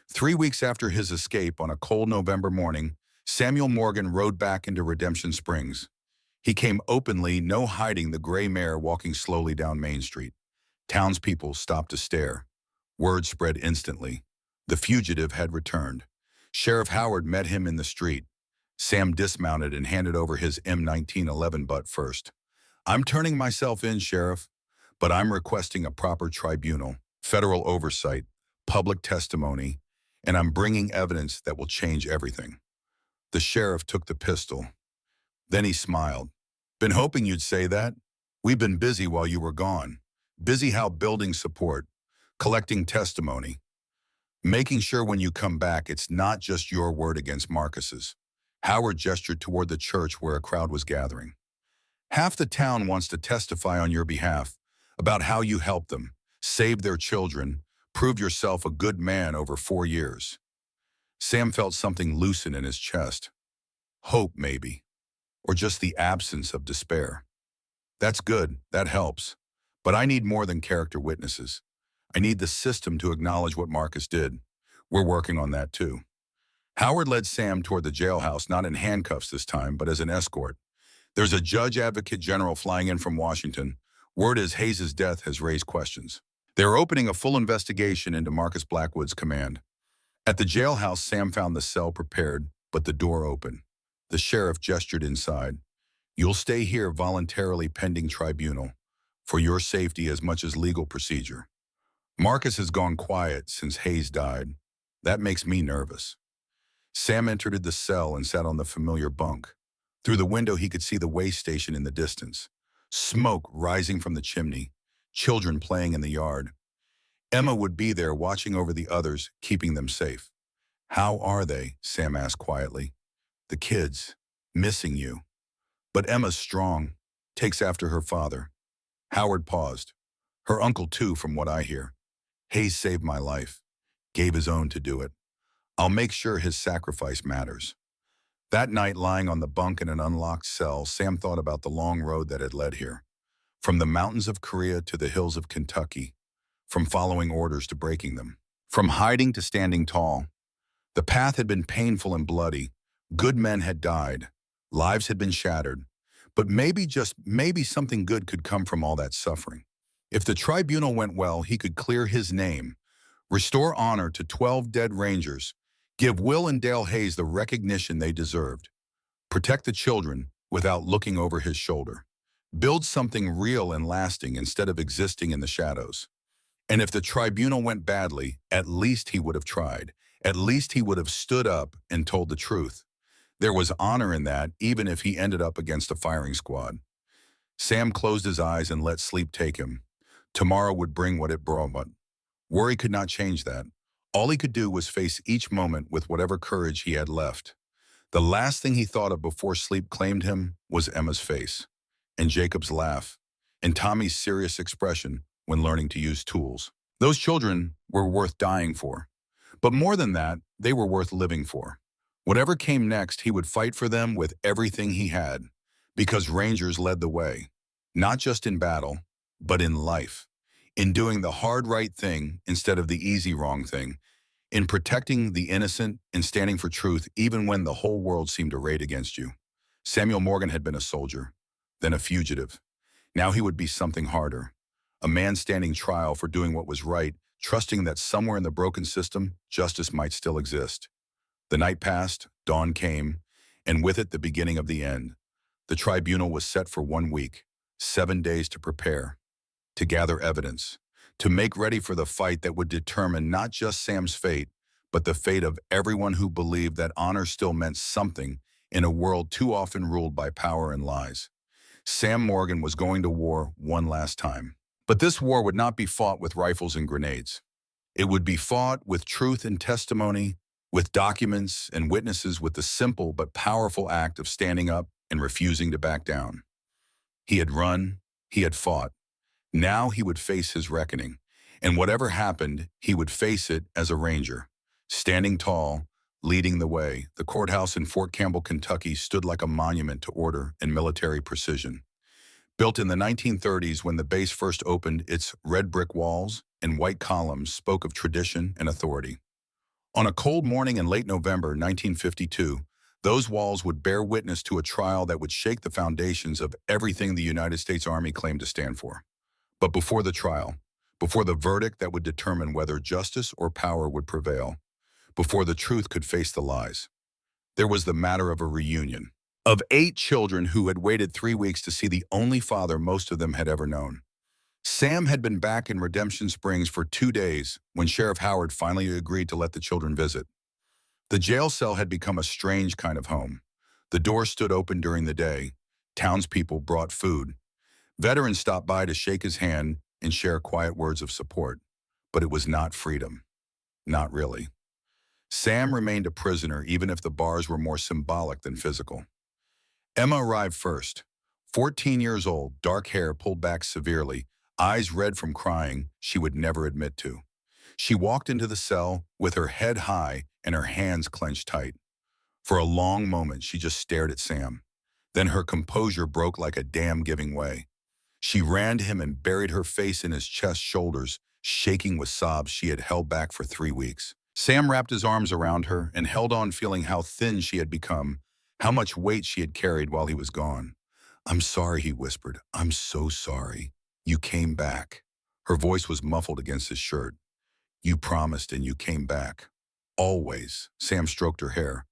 A: 3 weeks after his escape on a cold November morning, Samuel Morgan rode back into Redemption Springs. He came openly, no hiding, the gray mare walking slowly down Main Street. Townspeople stopped to stare. Word spread instantly. The fugitive had returned. Sheriff Howard met him in the street. Sam dismounted and handed over his M1911 butt first. "I'm turning myself in, Sheriff, but I'm requesting a proper tribunal, federal oversight, public testimony, and I'm bringing evidence that will change everything." The sheriff took the pistol. Then he smiled. "Been hoping you'd say that. We've been busy while you were gone. Busy how building support, collecting testimony, making sure when you come back it's not just your word against Marcus's." Howard gestured toward the church where a crowd was gathering. "Half the town wants to testify on your behalf about how you helped them, saved their children, proved yourself a good man over 4 years." Sam felt something loosen in his chest. Hope, maybe. Or just the absence of despair. "That's good, that helps. But I need more than character witnesses. I need the system to acknowledge what Marcus did. We're working on that too." Howard led Sam toward the jailhouse, not in handcuffs this time, but as an escort. "There's a judge advocate general flying in from Washington. Word is Hayes' death has raised questions. They're opening a full investigation into Marcus Blackwood's command." At the jailhouse, Sam found the cell prepared, but the door open. The sheriff gestured inside. "You'll stay here voluntarily pending tribunal, for your safety as much as legal procedure. Marcus has gone quiet since Hayes died. That makes me nervous." Sam entered the cell and sat on the familiar bunk. Through the window he could see the way station in the distance. Smoke rising from the chimney. Children playing in the yard. Emma would be there watching over the others, keeping them safe. "How are they?" Sam asked quietly. "The kids. Missing you. But Emma's strong. Takes after her father." Howard paused. "Her uncle too, from what I hear. Hayes saved my life. Gave his own to do it. I'll make sure his sacrifice matters." That night, lying on the bunk in an unlocked cell, Sam thought about the long road that had led here. From the mountains of Korea to the hills of Kentucky. From following orders to breaking them. From hiding to standing tall. The path had been painful and bloody. Good men had died. Lives had been shattered. But maybe, just maybe, something good could come from all that suffering. If the tribunal went well, he could clear his name, restore honor to 12 dead Rangers, give Will and Dale Hayes the recognition they deserved, protect the children without looking over his shoulder, build something real and lasting instead of existing in the shadows. And if the tribunal went badly, at least he would have tried. At least he would have stood up and told the truth. There was honor in that, even if he ended up against a firing squad. Sam closed his eyes and let sleep take him. Tomorrow would bring what it brought, but worry could not change that. All he could do was face each moment with whatever courage he had left. The last thing he thought of before sleep claimed him was Emma's face, and Jacob's laugh, and Tommy's serious expression when learning to use tools. Those children were worth dying for. But more than that, they were worth living for. Whatever came next, he would fight for them with everything he had, because Rangers led the way, not just in battle, but in life, in doing the hard right thing instead of the easy wrong thing, in protecting the innocent and standing for truth even when the whole world seemed arrayed against you. Samuel Morgan had been a soldier, then a fugitive. Now he would be something harder, a man standing trial for doing what was right, trusting that somewhere in the broken system, justice might still exist. The night passed, dawn came, and with it the beginning of the end. The tribunal was set for 1 week, 7 days to prepare, to gather evidence, to make ready for the fight that would determine not just Sam's fate, but the fate of everyone who believed that honor still meant something in a world too often ruled by power and lies. Sam Morgan was going to war one last time. But this war would not be fought with rifles and grenades. It would be fought with truth and testimony, with documents and witnesses, with the simple but powerful act of standing up and refusing to back down. He had run, he had fought. Now he would face his reckoning, and whatever happened, he would face it as a Ranger, standing tall, leading the way. The courthouse in Fort Campbell, Kentucky stood like a monument to order and military precision. Built in the 1930s when the base first opened, its red brick walls and white columns spoke of tradition and authority. On a cold morning in late November 1952, those walls would bear witness to a trial that would shake the foundations of everything the United States Army claimed to stand for. But before the trial, before the verdict that would determine whether justice or power would prevail, before the truth could face the lies, there was the matter of a reunion. Of 8 children who had waited 3 weeks to see the only father most of them had ever known. Sam had been back in Redemption Springs for 2 days when Sheriff Howard finally agreed to let the children visit. The jail cell had become a strange kind of home. The door stood open during the day. Townspeople brought food. Veterans stopped by to shake his hand and share quiet words of support. But it was not freedom. Not really. Sam remained a prisoner even if the bars were more symbolic than physical. Emma arrived first. 14 years old, dark hair pulled back severely, eyes red from crying she would never admit to. She walked into the cell with her head high and her hands clenched tight. For a long moment, she just stared at Sam. Then her composure broke like a dam giving way. She ran to him and buried her face in his chest, shoulders, shaking with sobs she had held back for 3 weeks. Sam wrapped his arms around her and held on, feeling how thin she had become, how much weight she had carried while he was gone. "I'm sorry," he whispered. "I'm so sorry. You came back." Her voice was muffled against his shirt. "You promised and you came back. Always." Sam stroked her hair.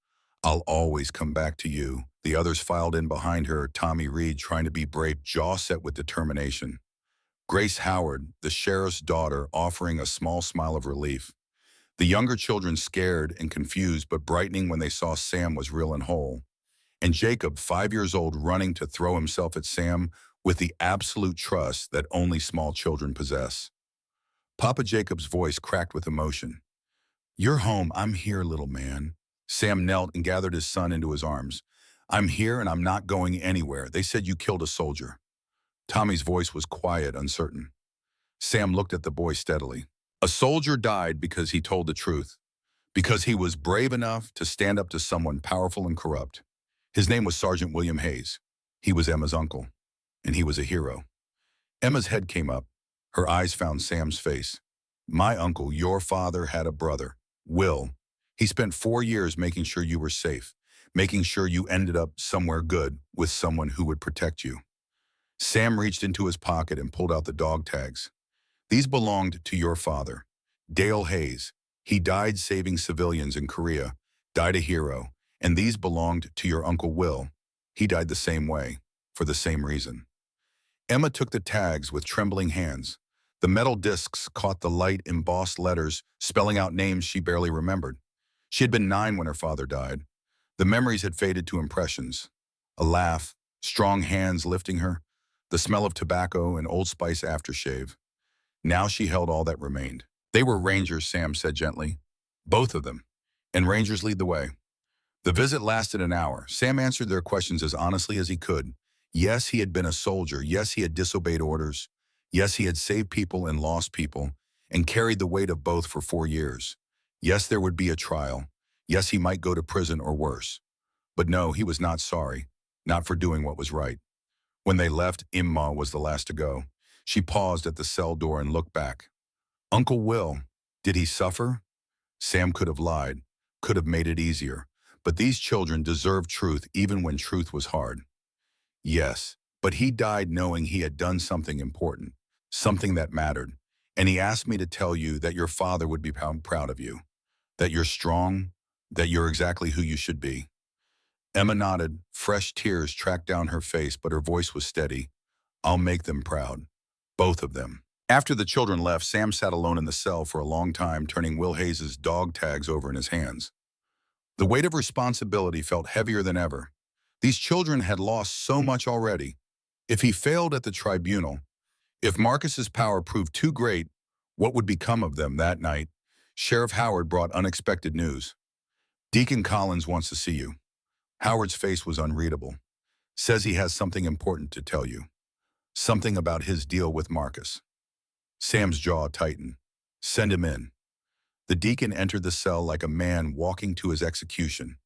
A: "I'll always come back to you." The others filed in behind her, Tommy Reed trying to be brave, jaw set with determination. Grace Howard, the sheriff's daughter, offering a small smile of relief. The younger children scared and confused but brightening when they saw Sam was real and whole. And Jacob, 5 years old, running to throw himself at Sam with the absolute trust that only small children possess. Papa Jacob's voice cracked with emotion. "You're home. I'm here, little man." Sam knelt and gathered his son into his arms. "I'm here and I'm not going anywhere. They said you killed a soldier." Tommy's voice was quiet, uncertain. Sam looked at the boy steadily. "A soldier died because he told the truth, because he was brave enough to stand up to someone powerful and corrupt. His name was Sergeant William Hayes. He was Emma's uncle, and he was a hero." Emma's head came up. Her eyes found Sam's face. "My uncle, your father, had a brother, Will. He spent 4 years making sure you were safe, making sure you ended up somewhere good with someone who would protect you." Sam reached into his pocket and pulled out the dog tags. "These belonged to your father, Dale Hayes. He died saving civilians in Korea, died a hero. And these belonged to your Uncle Will. He died the same way, for the same reason." Emma took the tags with trembling hands. The metal discs caught the light, embossed letters, spelling out names she barely remembered. She had been 9 when her father died. The memories had faded to impressions. A laugh, strong hands lifting her, the smell of tobacco and Old Spice aftershave. Now she held all that remained. "They were Rangers," Sam said gently. "Both of them. And Rangers lead the way." The visit lasted an hour. Sam answered their questions as honestly as he could. Yes, he had been a soldier. Yes, he had disobeyed orders. Yes, he had saved people and lost people, and carried the weight of both for 4 years. Yes, there would be a trial. Yes, he might go to prison or worse. But no, he was not sorry, not for doing what was right. When they left, Imma was the last to go. She paused at the cell door and looked back. "Uncle Will, did he suffer?" Sam could have lied, could have made it easier. But these children deserved truth even when truth was hard. "Yes, but he died knowing he had done something important, something that mattered. And he asked me to tell you that your father would be proud of you, that you're strong, that you're exactly who you should be." Emma nodded. Fresh tears tracked down her face, but her voice was steady. "I'll make them proud. Both of them." After the children left, Sam sat alone in the cell for a long time, turning Will Hayes' dog tags over in his hands. The weight of responsibility felt heavier than ever. These children had lost so much already. If he failed at the tribunal, if Marcus's power proved too great, what would become of them? That night, Sheriff Howard brought unexpected news. "Deacon Collins wants to see you." Howard's face was unreadable. "Says he has something important to tell you. Something about his deal with Marcus." Sam's jaw tightened. "Send him in." The deacon entered the cell like a man walking to his execution.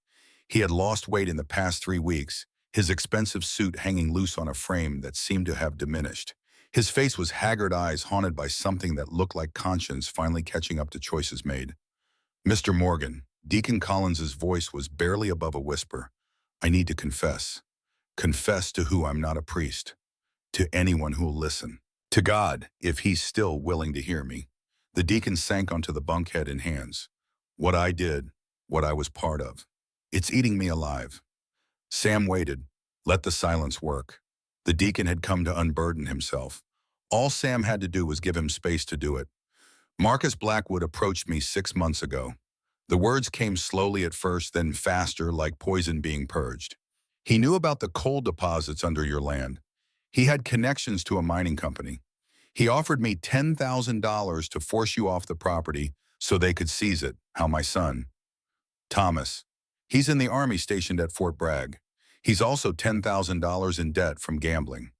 A: He had lost weight in the past 3 weeks, his expensive suit hanging loose on a frame that seemed to have diminished. His face was haggard, eyes haunted by something that looked like conscience finally catching up to choices made. Mr. Morgan, Deacon Collins's voice was barely above a whisper. I need to confess. Confess to who I'm not a priest. To anyone who'll listen. To God, if he's still willing to hear me. The deacon sank onto the bunkhead in hands. What I did, what I was part of. It's eating me alive. Sam waited. Let the silence work. The deacon had come to unburden himself. All Sam had to do was give him space to do it. Marcus Blackwood approached me 6 months ago. The words came slowly at first, then faster, like poison being purged. He knew about the coal deposits under your land. He had connections to a mining company. He offered me $10,000 to force you off the property so they could seize it. How my son, Thomas. He's in the Army stationed at Fort Bragg. He's also $10,000 in debt from gambling.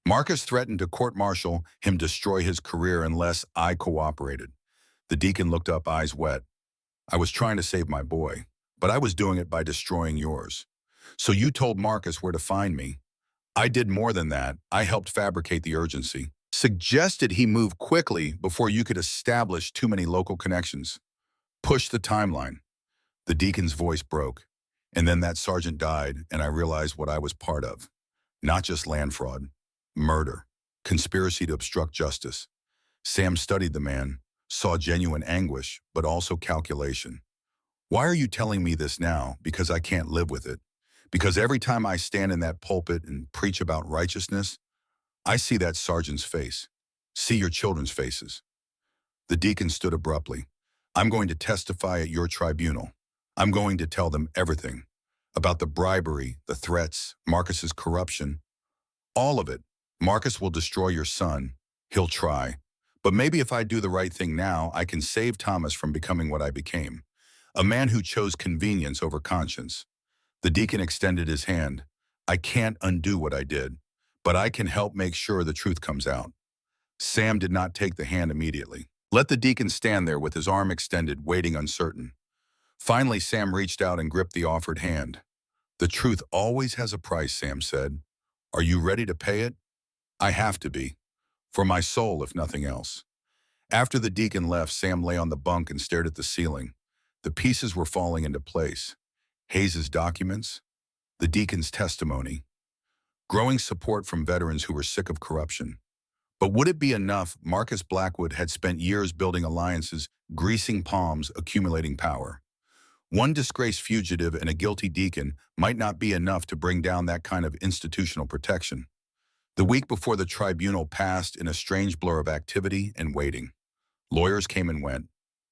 A: Marcus threatened to court-martial him, destroy his career unless I cooperated. The deacon looked up, eyes wet. I was trying to save my boy, but I was doing it by destroying yours. So you told Marcus where to find me. I did more than that. I helped fabricate the urgency. Suggested he move quickly before you could establish too many local connections. Push the timeline. The deacon's voice broke. And then that sergeant died, and I realized what I was part of. Not just land fraud. Murder. Conspiracy to obstruct justice. Sam studied the man, saw genuine anguish, but also calculation. Why are you telling me this now? Because I can't live with it. Because every time I stand in that pulpit and preach about righteousness, I see that sergeant's face. See your children's faces. The deacon stood abruptly. I'm going to testify at your tribunal. I'm going to tell them everything. About the bribery, the threats, Marcus's corruption. All of it. Marcus will destroy your son. He'll try. But maybe if I do the right thing now, I can save Thomas from becoming what I became. A man who chose convenience over conscience. The deacon extended his hand. I can't undo what I did, but I can help make sure the truth comes out. Sam did not take the hand immediately. Let the deacon stand there with his arm extended, waiting uncertain. Finally, Sam reached out and gripped the offered hand. The truth always has a price, Sam said. Are you ready to pay it? I have to be. For my soul, if nothing else. After the deacon left, Sam lay on the bunk and stared at the ceiling. The pieces were falling into place. Hayes's documents, the deacon's testimony, growing support from veterans who were sick of corruption. But would it be enough? Marcus Blackwood had spent years building alliances, greasing palms, accumulating power. One disgraced fugitive and a guilty deacon might not be enough to bring down that kind of institutional protection. The week before the tribunal passed in a strange blur of activity and waiting. Lawyers came and went.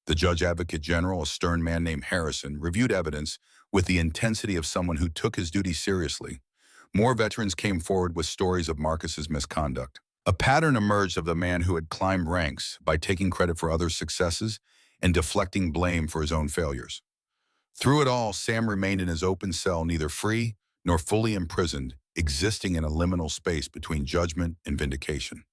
A: The Judge Advocate General, a stern man named Harrison, reviewed evidence with the intensity of someone who took his duty seriously. More veterans came forward with stories of Marcus's misconduct. A pattern emerged of the man who had climbed ranks by taking credit for others' successes and deflecting blame for his own failures. Through it all, Sam remained in his open cell, neither free nor fully imprisoned, existing in a liminal space between judgment and vindication.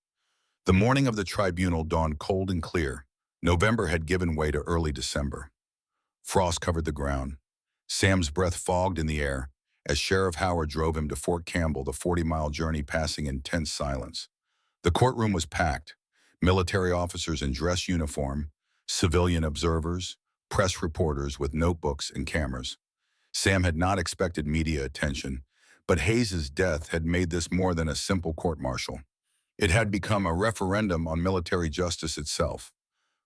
A: The morning of the tribunal dawned cold and clear. November had given way to early December. Frost covered the ground. Sam's breath fogged in the air as Sheriff Howard drove him to Fort Campbell, the 40-mile journey passing in tense silence. The courtroom was packed. Military officers in dress uniform, civilian observers, press reporters with notebooks and cameras. Sam had not expected media attention, but Hayes's death had made this more than a simple court-martial. It had become a referendum on military justice itself.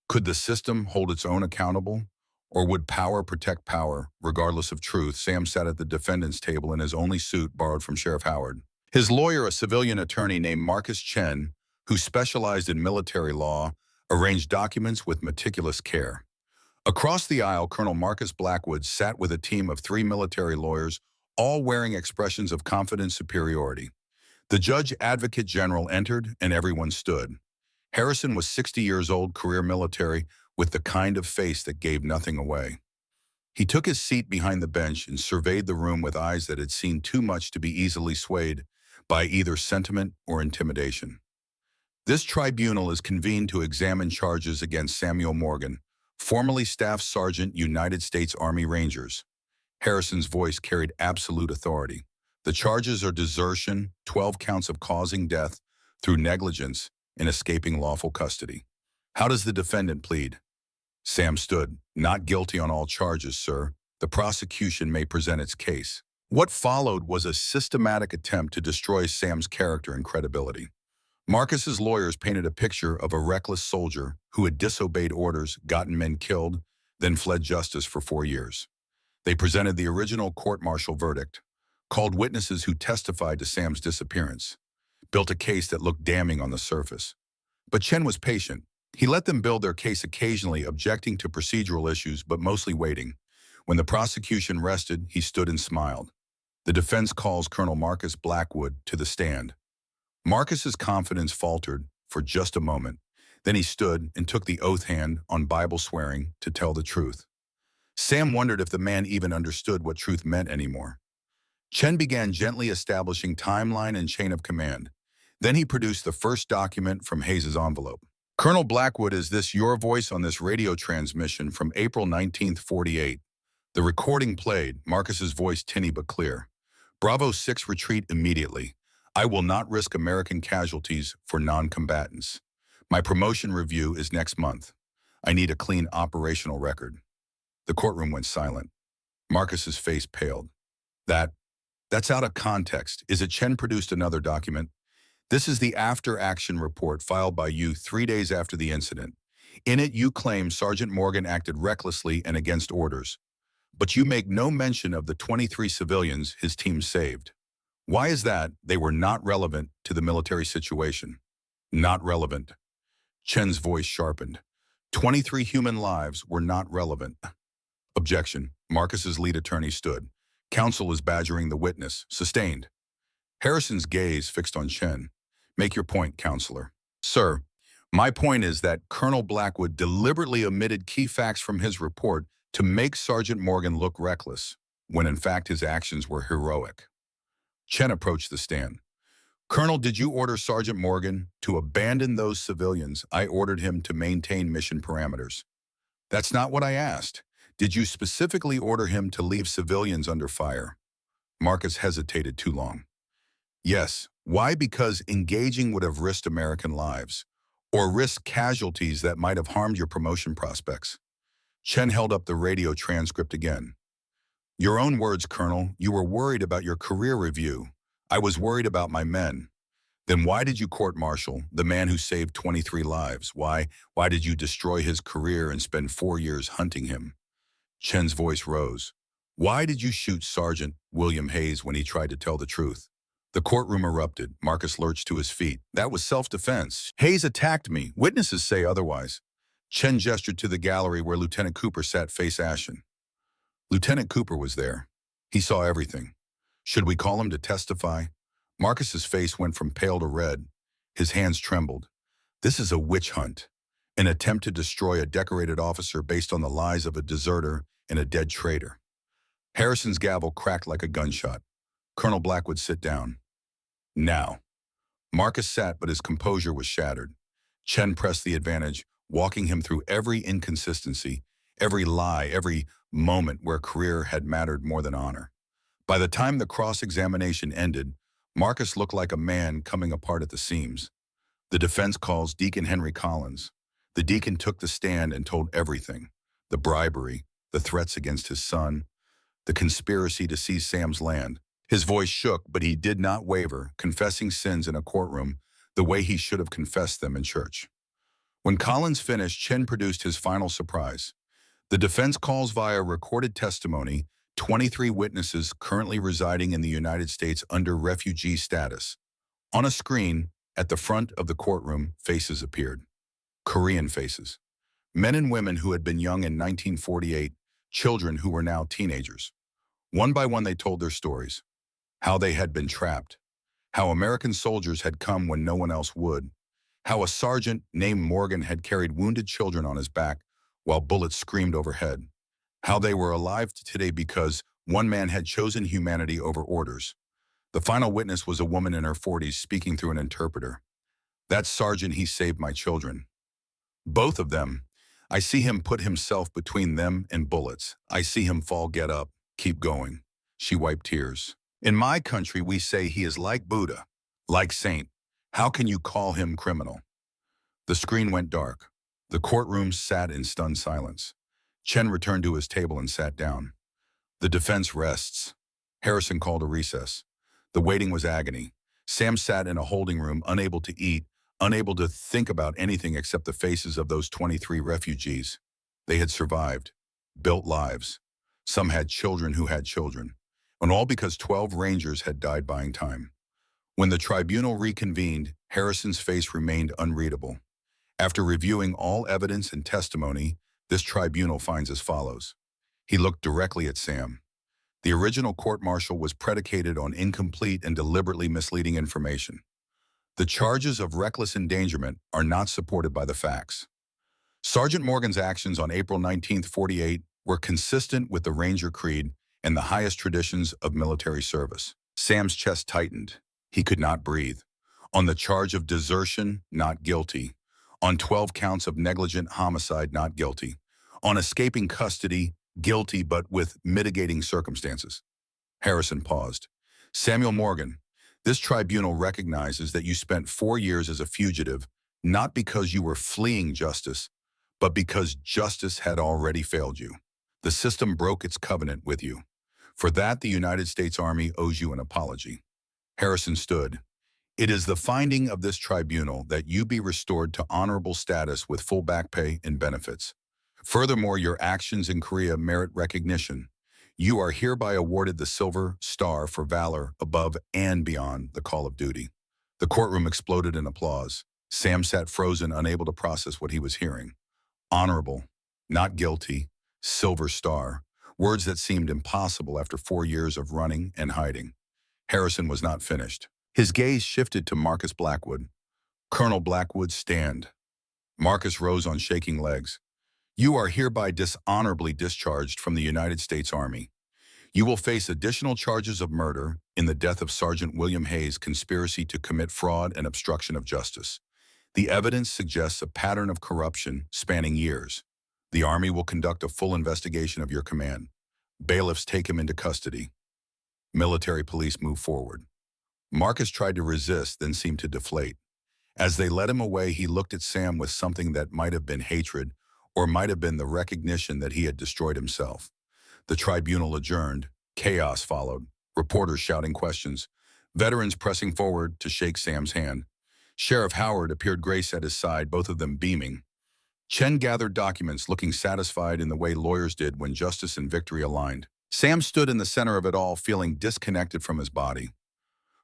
A: Could the system hold its own accountable? Or would power protect power, regardless of truth? Sam sat at the defendant's table in his only suit borrowed from Sheriff Howard. His lawyer, a civilian attorney named Marcus Chen, who specialized in military law, arranged documents with meticulous care. Across the aisle, Colonel Marcus Blackwood sat with a team of 3 military lawyers, all wearing expressions of confident superiority. The Judge Advocate General entered, and everyone stood. Harrison was 60 years old, career military, with the kind of face that gave nothing away. He took his seat behind the bench and surveyed the room with eyes that had seen too much to be easily swayed by either sentiment or intimidation. This tribunal is convened to examine charges against Samuel Morgan, formerly Staff Sergeant, United States Army Rangers. Harrison's voice carried absolute authority. The charges are desertion, 12 counts of causing death through negligence, in escaping lawful custody. How does the defendant plead? Sam stood. Not guilty on all charges, sir. The prosecution may present its case. What followed was a systematic attempt to destroy Sam's character and credibility. Marcus's lawyers painted a picture of a reckless soldier who had disobeyed orders, gotten men killed, then fled justice for 4 years. They presented the original court-martial verdict, called witnesses who testified to Sam's disappearance, built a case that looked damning on the surface. But Chen was patient. He let them build their case, occasionally objecting to procedural issues, but mostly waiting. When the prosecution rested, he stood and smiled. The defense calls Colonel Marcus Blackwood to the stand. Marcus's confidence faltered for just a moment. Then he stood and took the oath hand on Bible swearing to tell the truth. Sam wondered if the man even understood what truth meant anymore. Chen began gently establishing timeline and chain of command. Then he produced the first document from Hayes's envelope. Colonel Blackwood, is this your voice on this radio transmission from April 19th, 48? The recording played, Marcus's voice tinny but clear. Bravo 6, retreat immediately. I will not risk American casualties for non-combatants. My promotion review is next month. I need a clean operational record. The courtroom went silent. Marcus's face paled. That's out of context. Is it Chen produced another document? This is the after-action report filed by you 3 days after the incident. In it, you claim Sergeant Morgan acted recklessly and against orders. But you make no mention of the 23 civilians his team saved. Why is that? They were not relevant to the military situation. Not relevant. Chen's voice sharpened. 23 human lives were not relevant. Objection. Marcus's lead attorney stood. Counsel is badgering the witness. Sustained. Harrison's gaze fixed on Chen. Make your point, counselor. Sir, my point is that Colonel Blackwood deliberately omitted key facts from his report to make Sergeant Morgan look reckless, when in fact his actions were heroic. Chen approached the stand. Colonel, did you order Sergeant Morgan to abandon those civilians? I ordered him to maintain mission parameters. That's not what I asked. Did you specifically order him to leave civilians under fire? Marcus hesitated too long. Yes. Why? Because engaging would have risked American lives, or risked casualties that might have harmed your promotion prospects. Chen held up the radio transcript again. Your own words, Colonel. You were worried about your career review. I was worried about my men. Then why did you court-martial the man who saved 23 lives? Why did you destroy his career and spend 4 years hunting him? Chen's voice rose. Why did you shoot Sergeant William Hayes when he tried to tell the truth? The courtroom erupted. Marcus lurched to his feet. That was self-defense. Hayes attacked me. Witnesses say otherwise. Chen gestured to the gallery where Lieutenant Cooper sat face ashen. Lieutenant Cooper was there. He saw everything. Should we call him to testify? Marcus's face went from pale to red. His hands trembled. This is a witch hunt, an attempt to destroy a decorated officer based on the lies of a deserter and a dead traitor. Harrison's gavel cracked like a gunshot. Colonel Blackwood, sit down. Now. Marcus sat, but his composure was shattered. Chen pressed the advantage, walking him through every inconsistency, every lie, every moment where career had mattered more than honor. By the time the cross-examination ended, Marcus looked like a man coming apart at the seams. The defense calls Deacon Henry Collins. The deacon took the stand and told everything. The bribery, the threats against his son, the conspiracy to seize Sam's land. His voice shook, but he did not waver, confessing sins in a courtroom the way he should have confessed them in church. When Collins finished, Chen produced his final surprise. The defense calls via recorded testimony 23 witnesses currently residing in the United States under refugee status. On a screen, at the front of the courtroom, faces appeared. Korean faces. Men and women who had been young in 1948, children who were now teenagers. One by one they told their stories. How they had been trapped. How American soldiers had come when no one else would. How a sergeant named Morgan had carried wounded children on his back while bullets screamed overhead. How they were alive today because one man had chosen humanity over orders. The final witness was a woman in her 40s speaking through an interpreter. That sergeant, he saved my children. Both of them. I see him put himself between them and bullets. I see him fall, get up, keep going. She wiped tears. In my country, we say he is like Buddha, like saint. How can you call him criminal? The screen went dark. The courtroom sat in stunned silence. Chen returned to his table and sat down. The defense rests. Harrison called a recess. The waiting was agony. Sam sat in a holding room, unable to eat, unable to think about anything except the faces of those 23 refugees. They had survived, built lives. Some had children who had children. And all because 12 Rangers had died buying time. When the tribunal reconvened, Harrison's face remained unreadable. After reviewing all evidence and testimony, this tribunal finds as follows. He looked directly at Sam. The original court-martial was predicated on incomplete and deliberately misleading information. The charges of reckless endangerment are not supported by the facts. Sergeant Morgan's actions on April 19, 48 were consistent with the Ranger Creed and the highest traditions of military service. Sam's chest tightened. He could not breathe. On the charge of desertion, not guilty. On 12 counts of negligent homicide, not guilty. On escaping custody, guilty but with mitigating circumstances. Harrison paused. Samuel Morgan, this tribunal recognizes that you spent 4 years as a fugitive, not because you were fleeing justice, but because justice had already failed you. The system broke its covenant with you. For that, the United States Army owes you an apology. Harrison stood. It is the finding of this tribunal that you be restored to honorable status with full back pay and benefits. Furthermore, your actions in Korea merit recognition. You are hereby awarded the Silver Star for valor above and beyond the call of duty. The courtroom exploded in applause. Sam sat frozen, unable to process what he was hearing. Honorable, not guilty, Silver Star, words that seemed impossible after 4 years of running and hiding. Harrison was not finished. His gaze shifted to Marcus Blackwood. Colonel Blackwood, stand. Marcus rose on shaking legs. You are hereby dishonorably discharged from the United States Army. You will face additional charges of murder in the death of Sergeant William Hayes' conspiracy to commit fraud and obstruction of justice. The evidence suggests a pattern of corruption spanning years. The Army will conduct a full investigation of your command. Bailiffs take him into custody. Military police move forward. Marcus tried to resist, then seemed to deflate. As they led him away, he looked at Sam with something that might have been hatred, or might have been the recognition that he had destroyed himself. The tribunal adjourned. Chaos followed. Reporters shouting questions. Veterans pressing forward to shake Sam's hand. Sheriff Howard appeared Grace at his side, both of them beaming. Chen gathered documents, looking satisfied in the way lawyers did when justice and victory aligned. Sam stood in the center of it all, feeling disconnected from his body.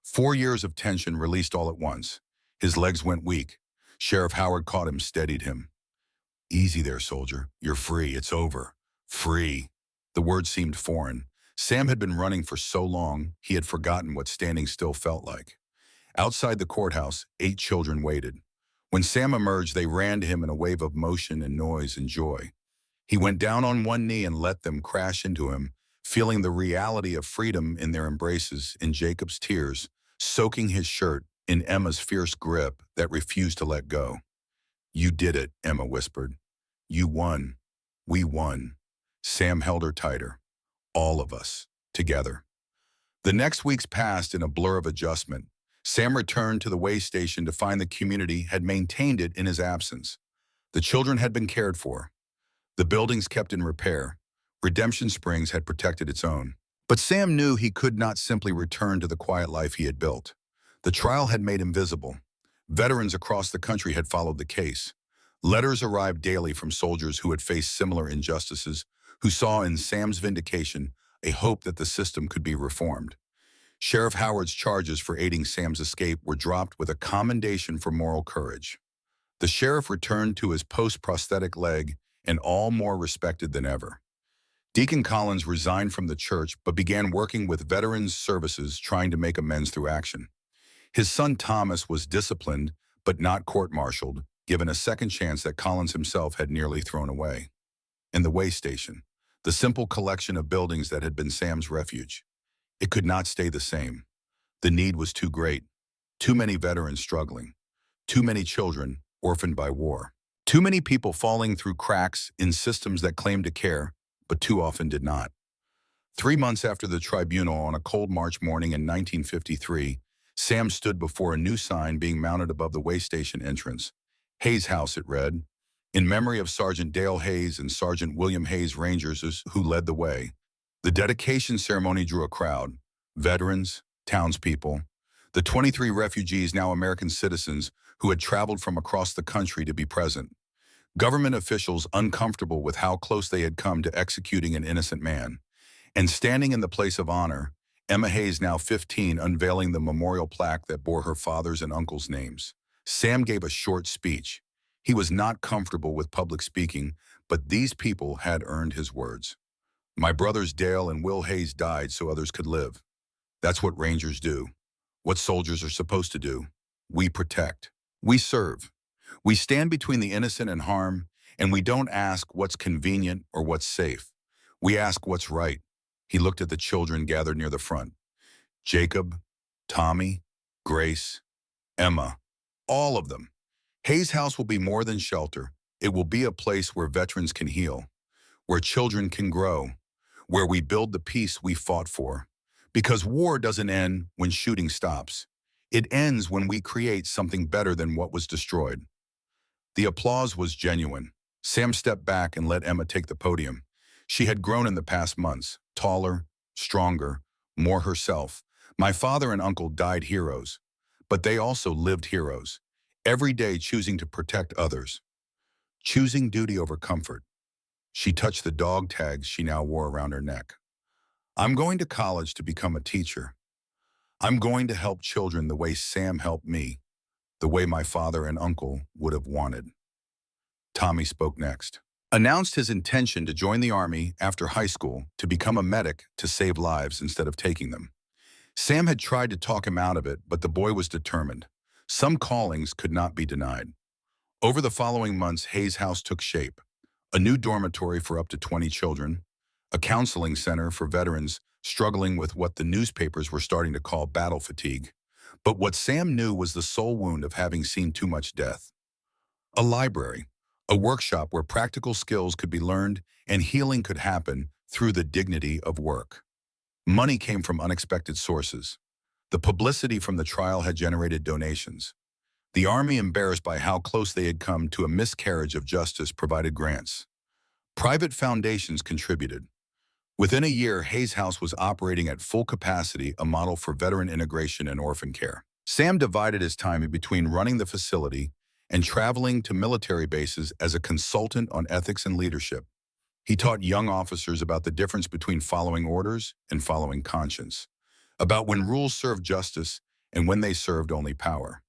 A: 4 years of tension released all at once. His legs went weak. Sheriff Howard caught him, steadied him. Easy there, soldier. You're free. It's over. Free. The word seemed foreign. Sam had been running for so long, he had forgotten what standing still felt like. Outside the courthouse, 8 children waited. When Sam emerged, they ran to him in a wave of motion and noise and joy. He went down on one knee and let them crash into him, feeling the reality of freedom in their embraces, in Jacob's tears, soaking his shirt, in Emma's fierce grip that refused to let go. You did it, Emma whispered. You won. We won. Sam held her tighter. All of us, together. The next weeks passed in a blur of adjustment. Sam returned to the way station to find the community had maintained it in his absence. The children had been cared for. The buildings kept in repair. Redemption Springs had protected its own. But Sam knew he could not simply return to the quiet life he had built. The trial had made him visible. Veterans across the country had followed the case. Letters arrived daily from soldiers who had faced similar injustices, who saw in Sam's vindication a hope that the system could be reformed. Sheriff Howard's charges for aiding Sam's escape were dropped with a commendation for moral courage. The sheriff returned to his post-prosthetic leg, and all more respected than ever. Deacon Collins resigned from the church but began working with Veterans Services, trying to make amends through action. His son Thomas was disciplined but not court-martialed, given a second chance that Collins himself had nearly thrown away. In the way station, the simple collection of buildings that had been Sam's refuge. It could not stay the same. The need was too great. Too many veterans struggling. Too many children orphaned by war. Too many people falling through cracks in systems that claimed to care, but too often did not. 3 months after the tribunal, on a cold March morning in 1953, Sam stood before a new sign being mounted above the way station entrance. Hayes House, it read. in memory of Sergeant Dale Hayes and Sergeant William Hayes, Rangers who led the way. The dedication ceremony drew a crowd, veterans, townspeople, the 23 refugees, now American citizens, who had traveled from across the country to be present. Government officials uncomfortable with how close they had come to executing an innocent man. And standing in the place of honor, Emma Hayes, now 15, unveiling the memorial plaque that bore her father's and uncle's names. Sam gave a short speech. He was not comfortable with public speaking, but these people had earned his words. My brothers Dale and Will Hayes died so others could live. That's what Rangers do. What soldiers are supposed to do. We protect. We serve. We stand between the innocent and harm, and we don't ask what's convenient or what's safe. We ask what's right. He looked at the children gathered near the front. Jacob, Tommy, Grace, Emma, all of them. Hayes House will be more than shelter. It will be a place where veterans can heal, where children can grow, where we build the peace we fought for. Because war doesn't end when shooting stops. It ends when we create something better than what was destroyed. The applause was genuine. Sam stepped back and let Emma take the podium. She had grown in the past months, taller, stronger, more herself. My father and uncle died heroes, but they also lived heroes, every day choosing to protect others, choosing duty over comfort. She touched the dog tags she now wore around her neck. I'm going to college to become a teacher. I'm going to help children the way Sam helped me, the way my father and uncle would have wanted. Tommy spoke next. Announced his intention to join the Army after high school to become a medic to save lives instead of taking them. Sam had tried to talk him out of it, but the boy was determined. Some callings could not be denied. Over the following months, Hayes House took shape. A new dormitory for up to 20 children, a counseling center for veterans struggling with what the newspapers were starting to call battle fatigue. But what Sam knew was the soul wound of having seen too much death. A library, a workshop where practical skills could be learned and healing could happen through the dignity of work. Money came from unexpected sources. The publicity from the trial had generated donations. The Army, embarrassed by how close they had come to a miscarriage of justice, provided grants. Private foundations contributed. Within a year, Hayes House was operating at full capacity, a model for veteran integration and orphan care. Sam divided his time between running the facility and traveling to military bases as a consultant on ethics and leadership. He taught young officers about the difference between following orders and following conscience, about when rules served justice and when they served only power,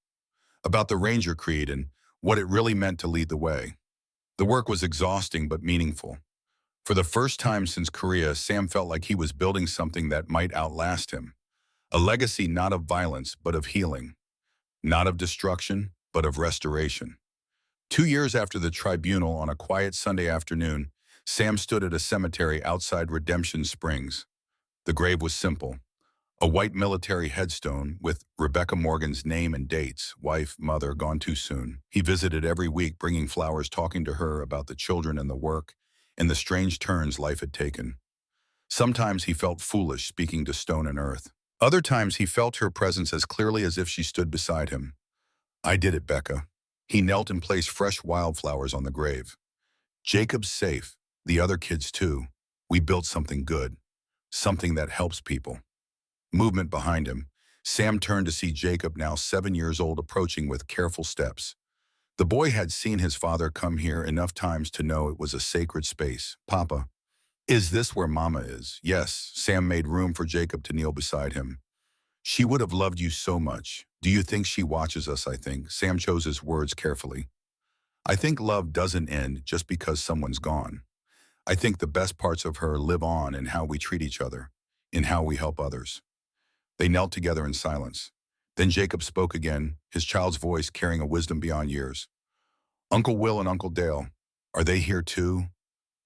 A: about the Ranger Creed and what it really meant to lead the way. The work was exhausting but meaningful. For the first time since Korea, Sam felt like he was building something that might outlast him. A legacy not of violence, but of healing. Not of destruction, but of restoration. 2 years after the tribunal, on a quiet Sunday afternoon, Sam stood at a cemetery outside Redemption Springs. The grave was simple. A white military headstone with Rebecca Morgan's name and dates, wife, mother, gone too soon. He visited every week, bringing flowers, talking to her about the children and the work, and the strange turns life had taken. Sometimes he felt foolish speaking to stone and earth. Other times he felt her presence as clearly as if she stood beside him. I did it, Becca. He knelt and placed fresh wildflowers on the grave. Jacob's safe, the other kids too. We built something good, something that helps people. Movement behind him. Sam turned to see Jacob, now 7 years old, approaching with careful steps. The boy had seen his father come here enough times to know it was a sacred space. Papa, is this where Mama is? Yes. Sam made room for Jacob to kneel beside him. She would have loved you so much. Do you think she watches us? I think. Sam chose his words carefully. I think love doesn't end just because someone's gone. I think the best parts of her live on in how we treat each other, in how we help others. They knelt together in silence. Then Jacob spoke again, his child's voice carrying a wisdom beyond years. Uncle Will and Uncle Dale, are they here too?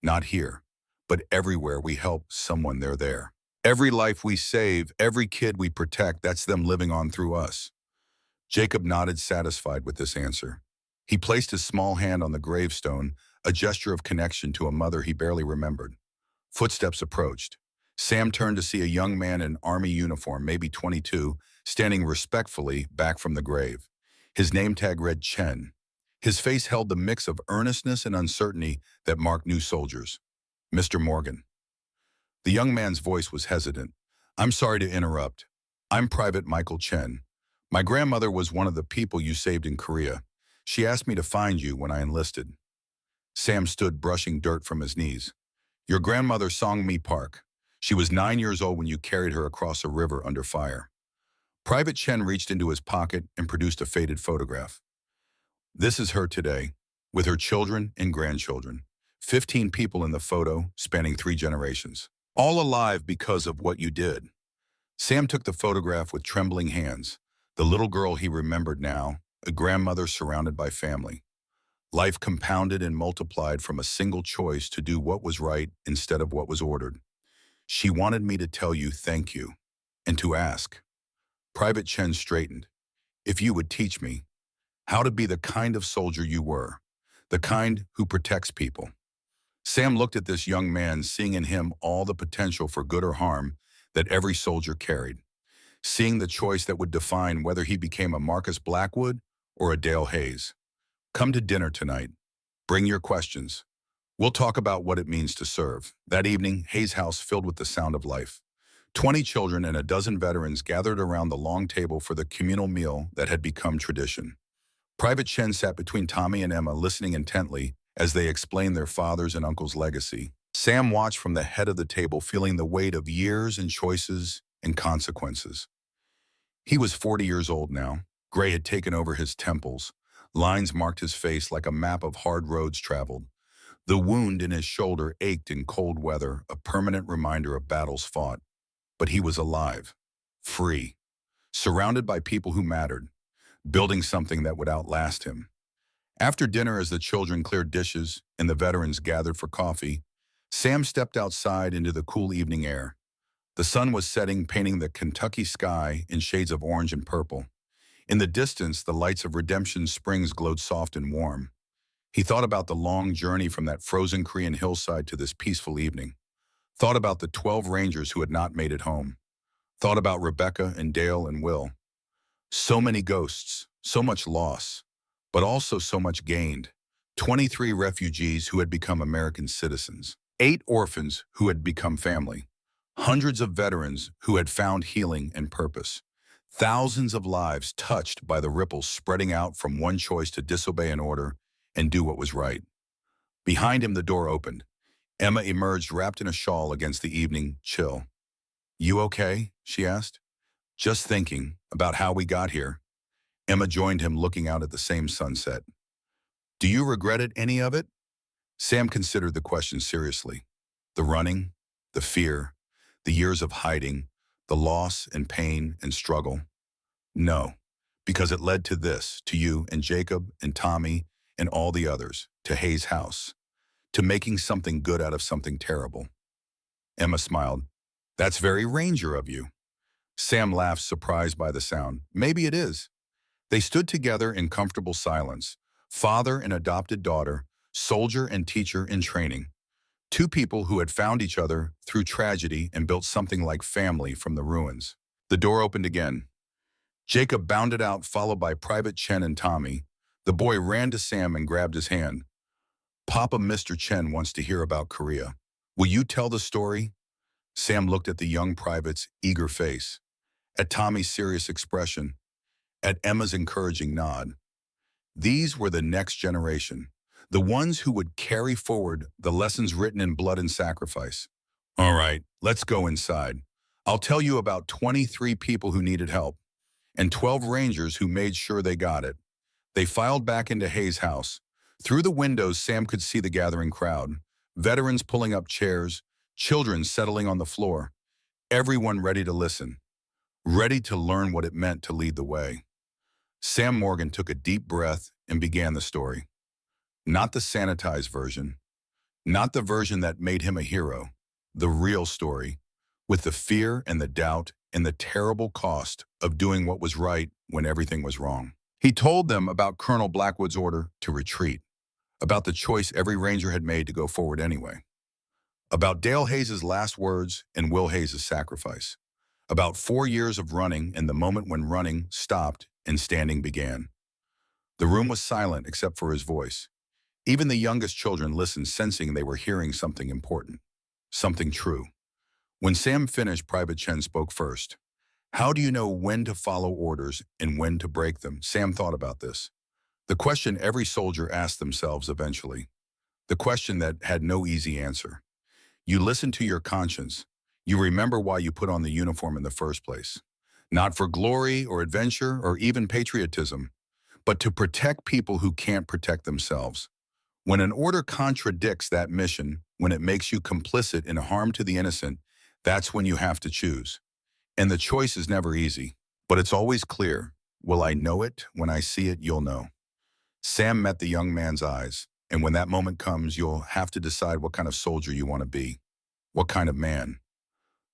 A: Not here, but everywhere we help someone, they're there. Every life we save, every kid we protect, that's them living on through us. Jacob nodded, satisfied with this answer. He placed his small hand on the gravestone, a gesture of connection to a mother he barely remembered. Footsteps approached. Sam turned to see a young man in Army uniform, maybe 22, standing respectfully back from the grave. His name tag read Chen. His face held the mix of earnestness and uncertainty that marked new soldiers. "Mr. Morgan." The young man's voice was hesitant. "I'm sorry to interrupt. I'm Private Michael Chen. My grandmother was one of the people you saved in Korea. She asked me to find you when I enlisted." Sam stood brushing dirt from his knees. "Your grandmother Song Mi Park. She was 9 years old when you carried her across a river under fire." Private Chen reached into his pocket and produced a faded photograph. "This is her today, with her children and grandchildren. 15 people in the photo, spanning 3 generations. All alive because of what you did." Sam took the photograph with trembling hands. The little girl he remembered now, a grandmother surrounded by family. Life compounded and multiplied from a single choice to do what was right instead of what was ordered. "She wanted me to tell you thank you, and to ask." Private Chen straightened. "If you would teach me how to be the kind of soldier you were, the kind who protects people." Sam looked at this young man, seeing in him all the potential for good or harm that every soldier carried, seeing the choice that would define whether he became a Marcus Blackwood or a Dale Hayes. "Come to dinner tonight. Bring your questions. We'll talk about what it means to serve." That evening, Hayes' house filled with the sound of life. 20 children and a dozen veterans gathered around the long table for the communal meal that had become tradition. Private Chen sat between Tommy and Emma, listening intently as they explained their father's and uncle's legacy. Sam watched from the head of the table, feeling the weight of years and choices and consequences. He was 40 years old now. Gray had taken over his temples. Lines marked his face like a map of hard roads traveled. The wound in his shoulder ached in cold weather, a permanent reminder of battles fought. But he was alive, free, surrounded by people who mattered, building something that would outlast him. After dinner, as the children cleared dishes and the veterans gathered for coffee, Sam stepped outside into the cool evening air. The sun was setting, painting the Kentucky sky in shades of orange and purple. In the distance, the lights of Redemption Springs glowed soft and warm. He thought about the long journey from that frozen Korean hillside to this peaceful evening. Thought about the 12 Rangers who had not made it home. Thought about Rebecca and Dale and Will. So many ghosts, so much loss, but also so much gained. 23 refugees who had become American citizens. 8 orphans who had become family. Hundreds of veterans who had found healing and purpose. Thousands of lives touched by the ripples spreading out from one choice to disobey an order and do what was right. Behind him, the door opened. Emma emerged wrapped in a shawl against the evening chill. "You okay?" she asked. "Just thinking about how we got here." Emma joined him, looking out at the same sunset. "Do you regret it, any of it?" Sam considered the question seriously. The running, the fear, the years of hiding, the loss and pain and struggle. No, because it led to this, to you and Jacob and Tommy and all the others, to Hayes' house, to making something good out of something terrible. Emma smiled. "That's very Ranger of you." Sam laughed, surprised by the sound. "Maybe it is." They stood together in comfortable silence, father and adopted daughter, soldier and teacher in training. 2 people who had found each other through tragedy and built something like family from the ruins. The door opened again. Jacob bounded out, followed by Private Chen and Tommy. The boy ran to Sam and grabbed his hand. "Papa, Mr. Chen wants to hear about Korea. Will you tell the story?" Sam looked at the young private's eager face, at Tommy's serious expression, at Emma's encouraging nod. These were the next generation, the ones who would carry forward the lessons written in blood and sacrifice. "All right, let's go inside. I'll tell you about 23 people who needed help, and 12 Rangers who made sure they got it." They filed back into Hayes' house. Through the windows, Sam could see the gathering crowd, veterans pulling up chairs, children settling on the floor, everyone ready to listen, ready to learn what it meant to lead the way. Sam Morgan took a deep breath and began the story. Not the sanitized version, not the version that made him a hero, the real story, with the fear and the doubt and the terrible cost of doing what was right when everything was wrong. He told them about Colonel Blackwood's order to retreat, about the choice every Ranger had made to go forward anyway, about Dale Hayes' last words and Will Hayes' sacrifice, about 4 years of running and the moment when running stopped and standing began. The room was silent except for his voice. Even the youngest children listened, sensing they were hearing something important, something true. When Sam finished, Private Chen spoke first. How do you know when to follow orders and when to break them? Sam thought about this. The question every soldier asked themselves eventually. The question that had no easy answer. You listen to your conscience. You remember why you put on the uniform in the first place. Not for glory or adventure or even patriotism, but to protect people who can't protect themselves. When an order contradicts that mission, when it makes you complicit in harm to the innocent, that's when you have to choose. And the choice is never easy, but it's always clear. Will I know it? When I see it, you'll know. Sam met the young man's eyes, and when that moment comes, you'll have to decide what kind of soldier you want to be, what kind of man.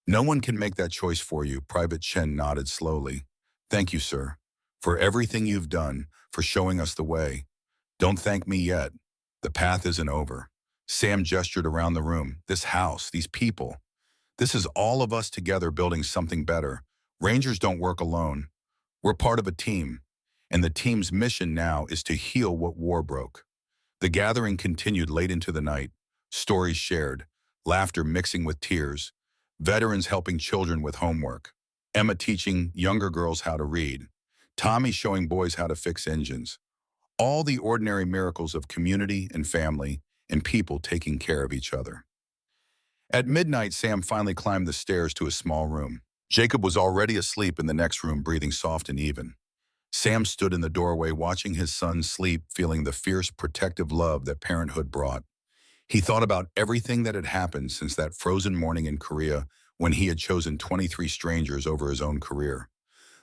A: No one can make that choice for you. Private Chen nodded slowly. Thank you, sir, for everything you've done, for showing us the way. Don't thank me yet. The path isn't over. Sam gestured around the room. This house, these people. This is all of us together building something better. Rangers don't work alone. We're part of a team, and the team's mission now is to heal what war broke. The gathering continued late into the night, stories shared, laughter mixing with tears, veterans helping children with homework, Emma teaching younger girls how to read, Tommy showing boys how to fix engines. All the ordinary miracles of community and family and people taking care of each other. At midnight, Sam finally climbed the stairs to a small room. Jacob was already asleep in the next room, breathing soft and even. Sam stood in the doorway watching his son sleep, feeling the fierce protective love that parenthood brought. He thought about everything that had happened since that frozen morning in Korea when he had chosen 23 strangers over his own career.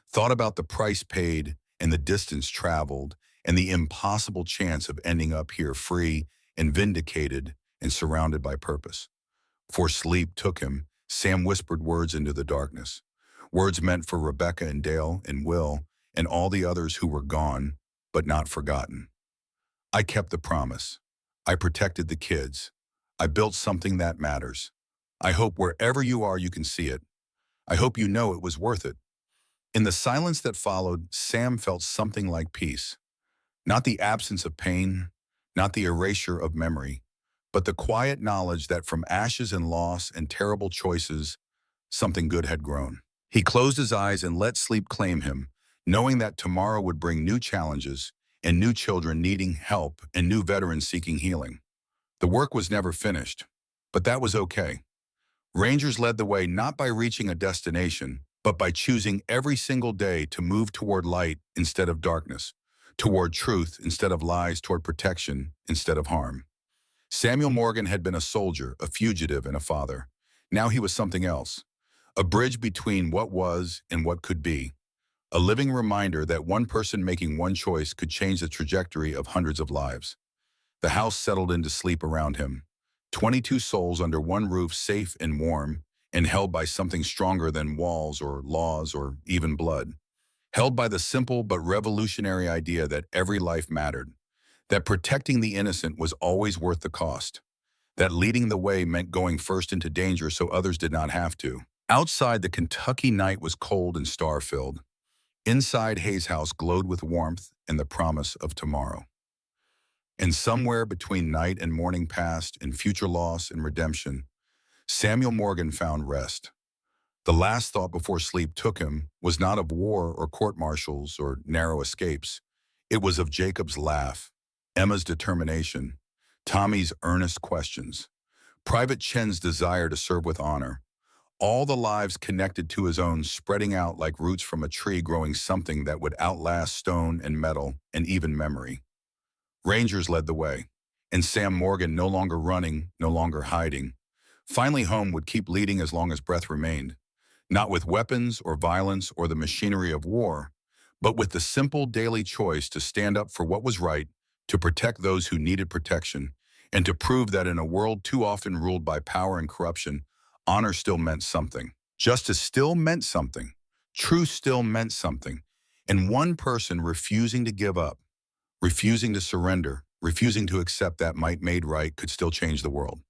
A: Thought about the price paid and the distance traveled and the impossible chance of ending up here free and vindicated and surrounded by purpose. Before sleep took him, Sam whispered words into the darkness. Words meant for Rebecca and Dale and Will and all the others who were gone, but not forgotten. I kept the promise. I protected the kids. I built something that matters. I hope wherever you are, you can see it. I hope you know it was worth it. In the silence that followed, Sam felt something like peace. Not the absence of pain, not the erasure of memory, but the quiet knowledge that from ashes and loss and terrible choices, something good had grown. He closed his eyes and let sleep claim him, knowing that tomorrow would bring new challenges and new children needing help and new veterans seeking healing. The work was never finished, but that was okay. Rangers led the way not by reaching a destination, but by choosing every single day to move toward light instead of darkness, toward truth instead of lies, toward protection instead of harm. Samuel Morgan had been a soldier, a fugitive, and a father. Now he was something else, a bridge between what was and what could be, a living reminder that one person making one choice could change the trajectory of hundreds of lives. The house settled into sleep around him, 22 souls under one roof, safe and warm, and held by something stronger than walls or laws or even blood. Held by the simple but revolutionary idea that every life mattered, that protecting the innocent was always worth the cost, that leading the way meant going first into danger so others did not have to. Outside, the Kentucky night was cold and star-filled. Inside, Hayes' house glowed with warmth and the promise of tomorrow. And somewhere between night and morning past and future loss and redemption, Samuel Morgan found rest. The last thought before sleep took him was not of war or court-martials or narrow escapes. It was of Jacob's laugh, Emma's determination, Tommy's earnest questions, Private Chen's desire to serve with honor, all the lives connected to his own spreading out like roots from a tree growing something that would outlast stone and metal and even memory. Rangers led the way, and Sam Morgan no longer running, no longer hiding. Finally home would keep leading as long as breath remained, not with weapons or violence or the machinery of war, but with the simple daily choice to stand up for what was right, to protect those who needed protection, and to prove that in a world too often ruled by power and corruption, honor still meant something. Justice still meant something. Truth still meant something. And one person refusing to give up, refusing to surrender, refusing to accept that might made right could still change the world.